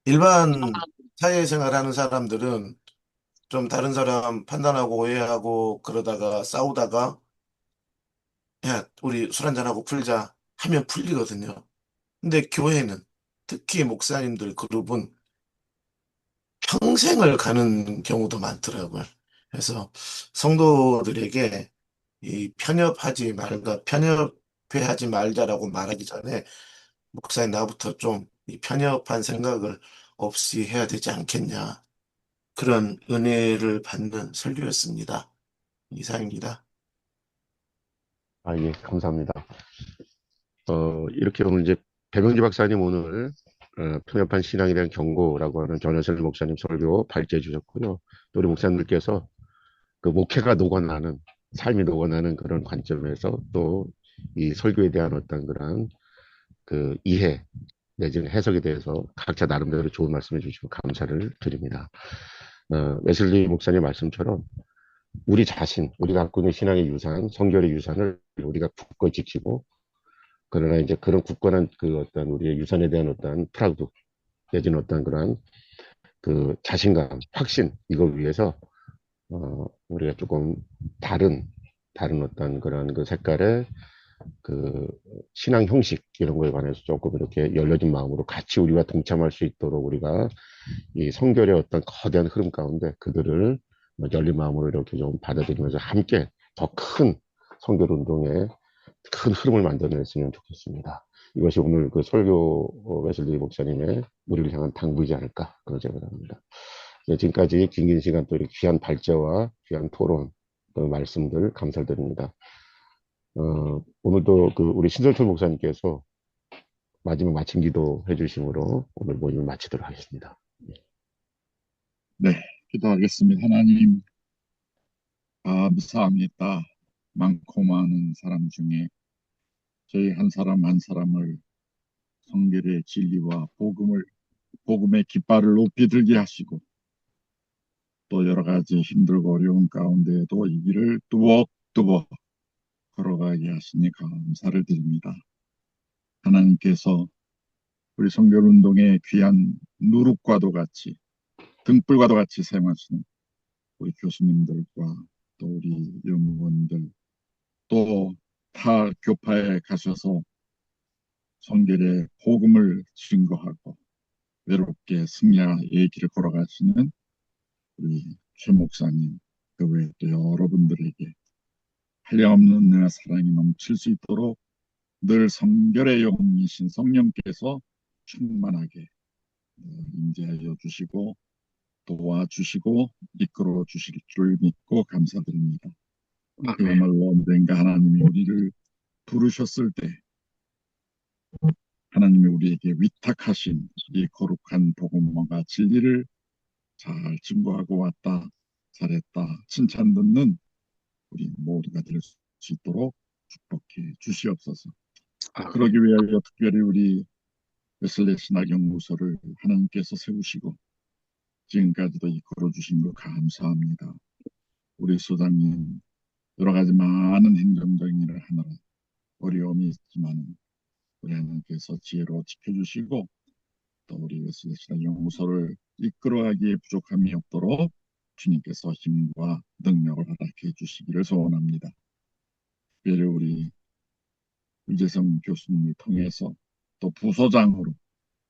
일반 사회생활 하는 사람들은 좀 다른 사람 판단하고 오해하고 그러다가 싸우다가 야, 우리 술 한잔하고 풀자 하면 풀리거든요. 근데 교회는 특히 목사님들 그룹은 평생을 가는 경우도 많더라고요. 해서 성도들에게 이 편협해하지 말자라고 말하기 전에 목사님 나부터 좀 이 편협한 생각을 없이 해야 되지 않겠냐. 그런 은혜를 받는 설교였습니다. 이상입니다. 아, 예, 감사합니다. 이렇게 오늘 이제 배명지 박사님 오늘 편협한 신앙에 대한 경고라고 하는 전하실 목사님 설교 발제해 주셨고요. 또 우리 목사님들께서 그 목회가 녹아나는 삶이 녹아나는 그런 관점에서 또 이 설교에 대한 어떤 그런 그 이해 내지는 해석에 대해서 각자 나름대로 좋은 말씀해 주시고 감사를 드립니다. 웨슬리 목사님 말씀처럼 우리 자신, 우리가 갖고 있는 신앙의 유산, 성결의 유산을 우리가 굳건히 지키고 그러나 이제 그런 굳건한 그 어떤 우리의 유산에 대한 어떤 프라우드 내지는 어떤 그런 그 자신감, 확신 이걸 위해서 우리가 조금 다른 어떤 그런 그 색깔의 그 신앙 형식 이런 거에 관해서 조금 이렇게 열려진 마음으로 같이 우리와 동참할 수 있도록 우리가 이 성결의 어떤 거대한 흐름 가운데 그들을 열린 마음으로 이렇게 좀 받아들이면서 함께 더 큰 성결 운동의 큰 흐름을 만들어냈으면 좋겠습니다. 이것이 오늘 그 설교 웨슬리 목사님의 우리를 향한 당부이지 않을까 그런 생각을 합니다. 네, 지금까지 긴 시간 또 이렇게 귀한 발제와 귀한 토론, 말씀들 감사드립니다. 오늘도 그 우리 신설철 목사님께서 마지막 마침 기도 해주심으로 오늘 모임을 마치도록 하겠습니다. 네, 기도하겠습니다. 하나님, 감사합니다. 많고 많은 사람 중에 저희 한 사람 한 사람을 성결의 진리와 복음의 깃발을 높이 들게 하시고 또 여러 가지 힘들고 어려운 가운데에도 이 길을 뚜벅뚜벅 걸어가게 하시니 감사를 드립니다. 하나님께서 우리 성결운동의 귀한 누룩과도 같이 등불과도 같이 사용하시는 우리 교수님들과 또 우리 연구원들 또 타 교파에 가셔서 성결의 복음을 증거하고 외롭게 승리의 길을 걸어가시는 우리 최 목사님 그 외에 또 여러분들에게 한량없는 은혜와 사랑이 넘칠 수 있도록 늘 성결의 영이신 성령께서 충만하게 임재하여 주시고 도와주시고 이끌어 주실 줄 믿고 감사드립니다. 그야말로 언젠가 하나님이 우리를 부르셨을 때 하나님이 우리에게 위탁하신 이 거룩한 복음과 진리를 잘 증거하고 왔다 잘했다 칭찬 듣는 우리 모두가 될 수 있도록 축복해 주시옵소서. 그러기 위하여 특별히 우리 웨슬리 신학연구소를 하나님께서 세우시고 지금까지도 이끌어 주신 것 감사합니다. 우리 소장님 여러 가지 많은 행정적인 일을 하느라 어려움이 있지만 우리 하나님께서 지혜로 지켜주시고 또 우리 웨슬리 신학연구소를 이끌어가기에 부족함이 없도록 주님께서 힘과 능력을 허락해 주시기를 소원합니다. 특별히 우리 유재성 교수님을 통해서 또 부소장으로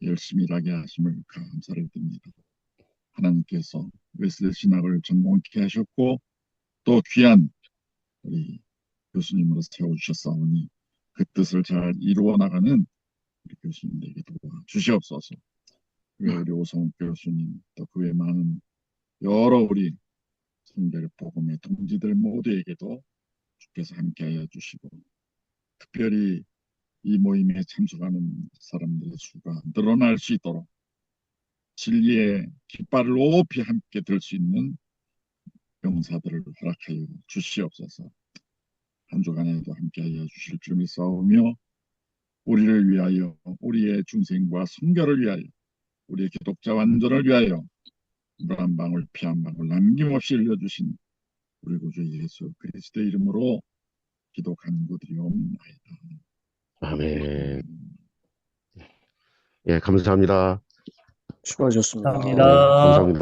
열심히 일하게 하심을 감사를 드립니다. 하나님께서 웨슬리 신학을 전공케 하셨고 또 귀한 우리 교수님으로 세워주셨사오니 그 뜻을 잘 이루어 나가는 우리 교수님에게 도와주시옵소서. 우리 오성욱 교수님 또 그 외 많은 여러 우리 성결 복음의 동지들 모두에게도 주께서 함께하여 주시고 특별히 이 모임에 참석하는 사람들의 수가 늘어날 수 있도록 진리의 깃발을 높이 함께 들 수 있는 용사들을 허락하여 주시옵소서. 한 주간에도 함께하여 주실 줄 믿사오며 우리를 위하여 우리의 중생과 성결을 위하여 우리의 기독자 완전을 위하여 물 한 방울 피 한 방울 남김없이 흘려주신 우리 구주 예수 그리스도의 이름으로 기도 간구드리옵나이다. 아멘. 예, 감사합니다. 수고하셨습니다. 네, 감사합니다. 감사합니다.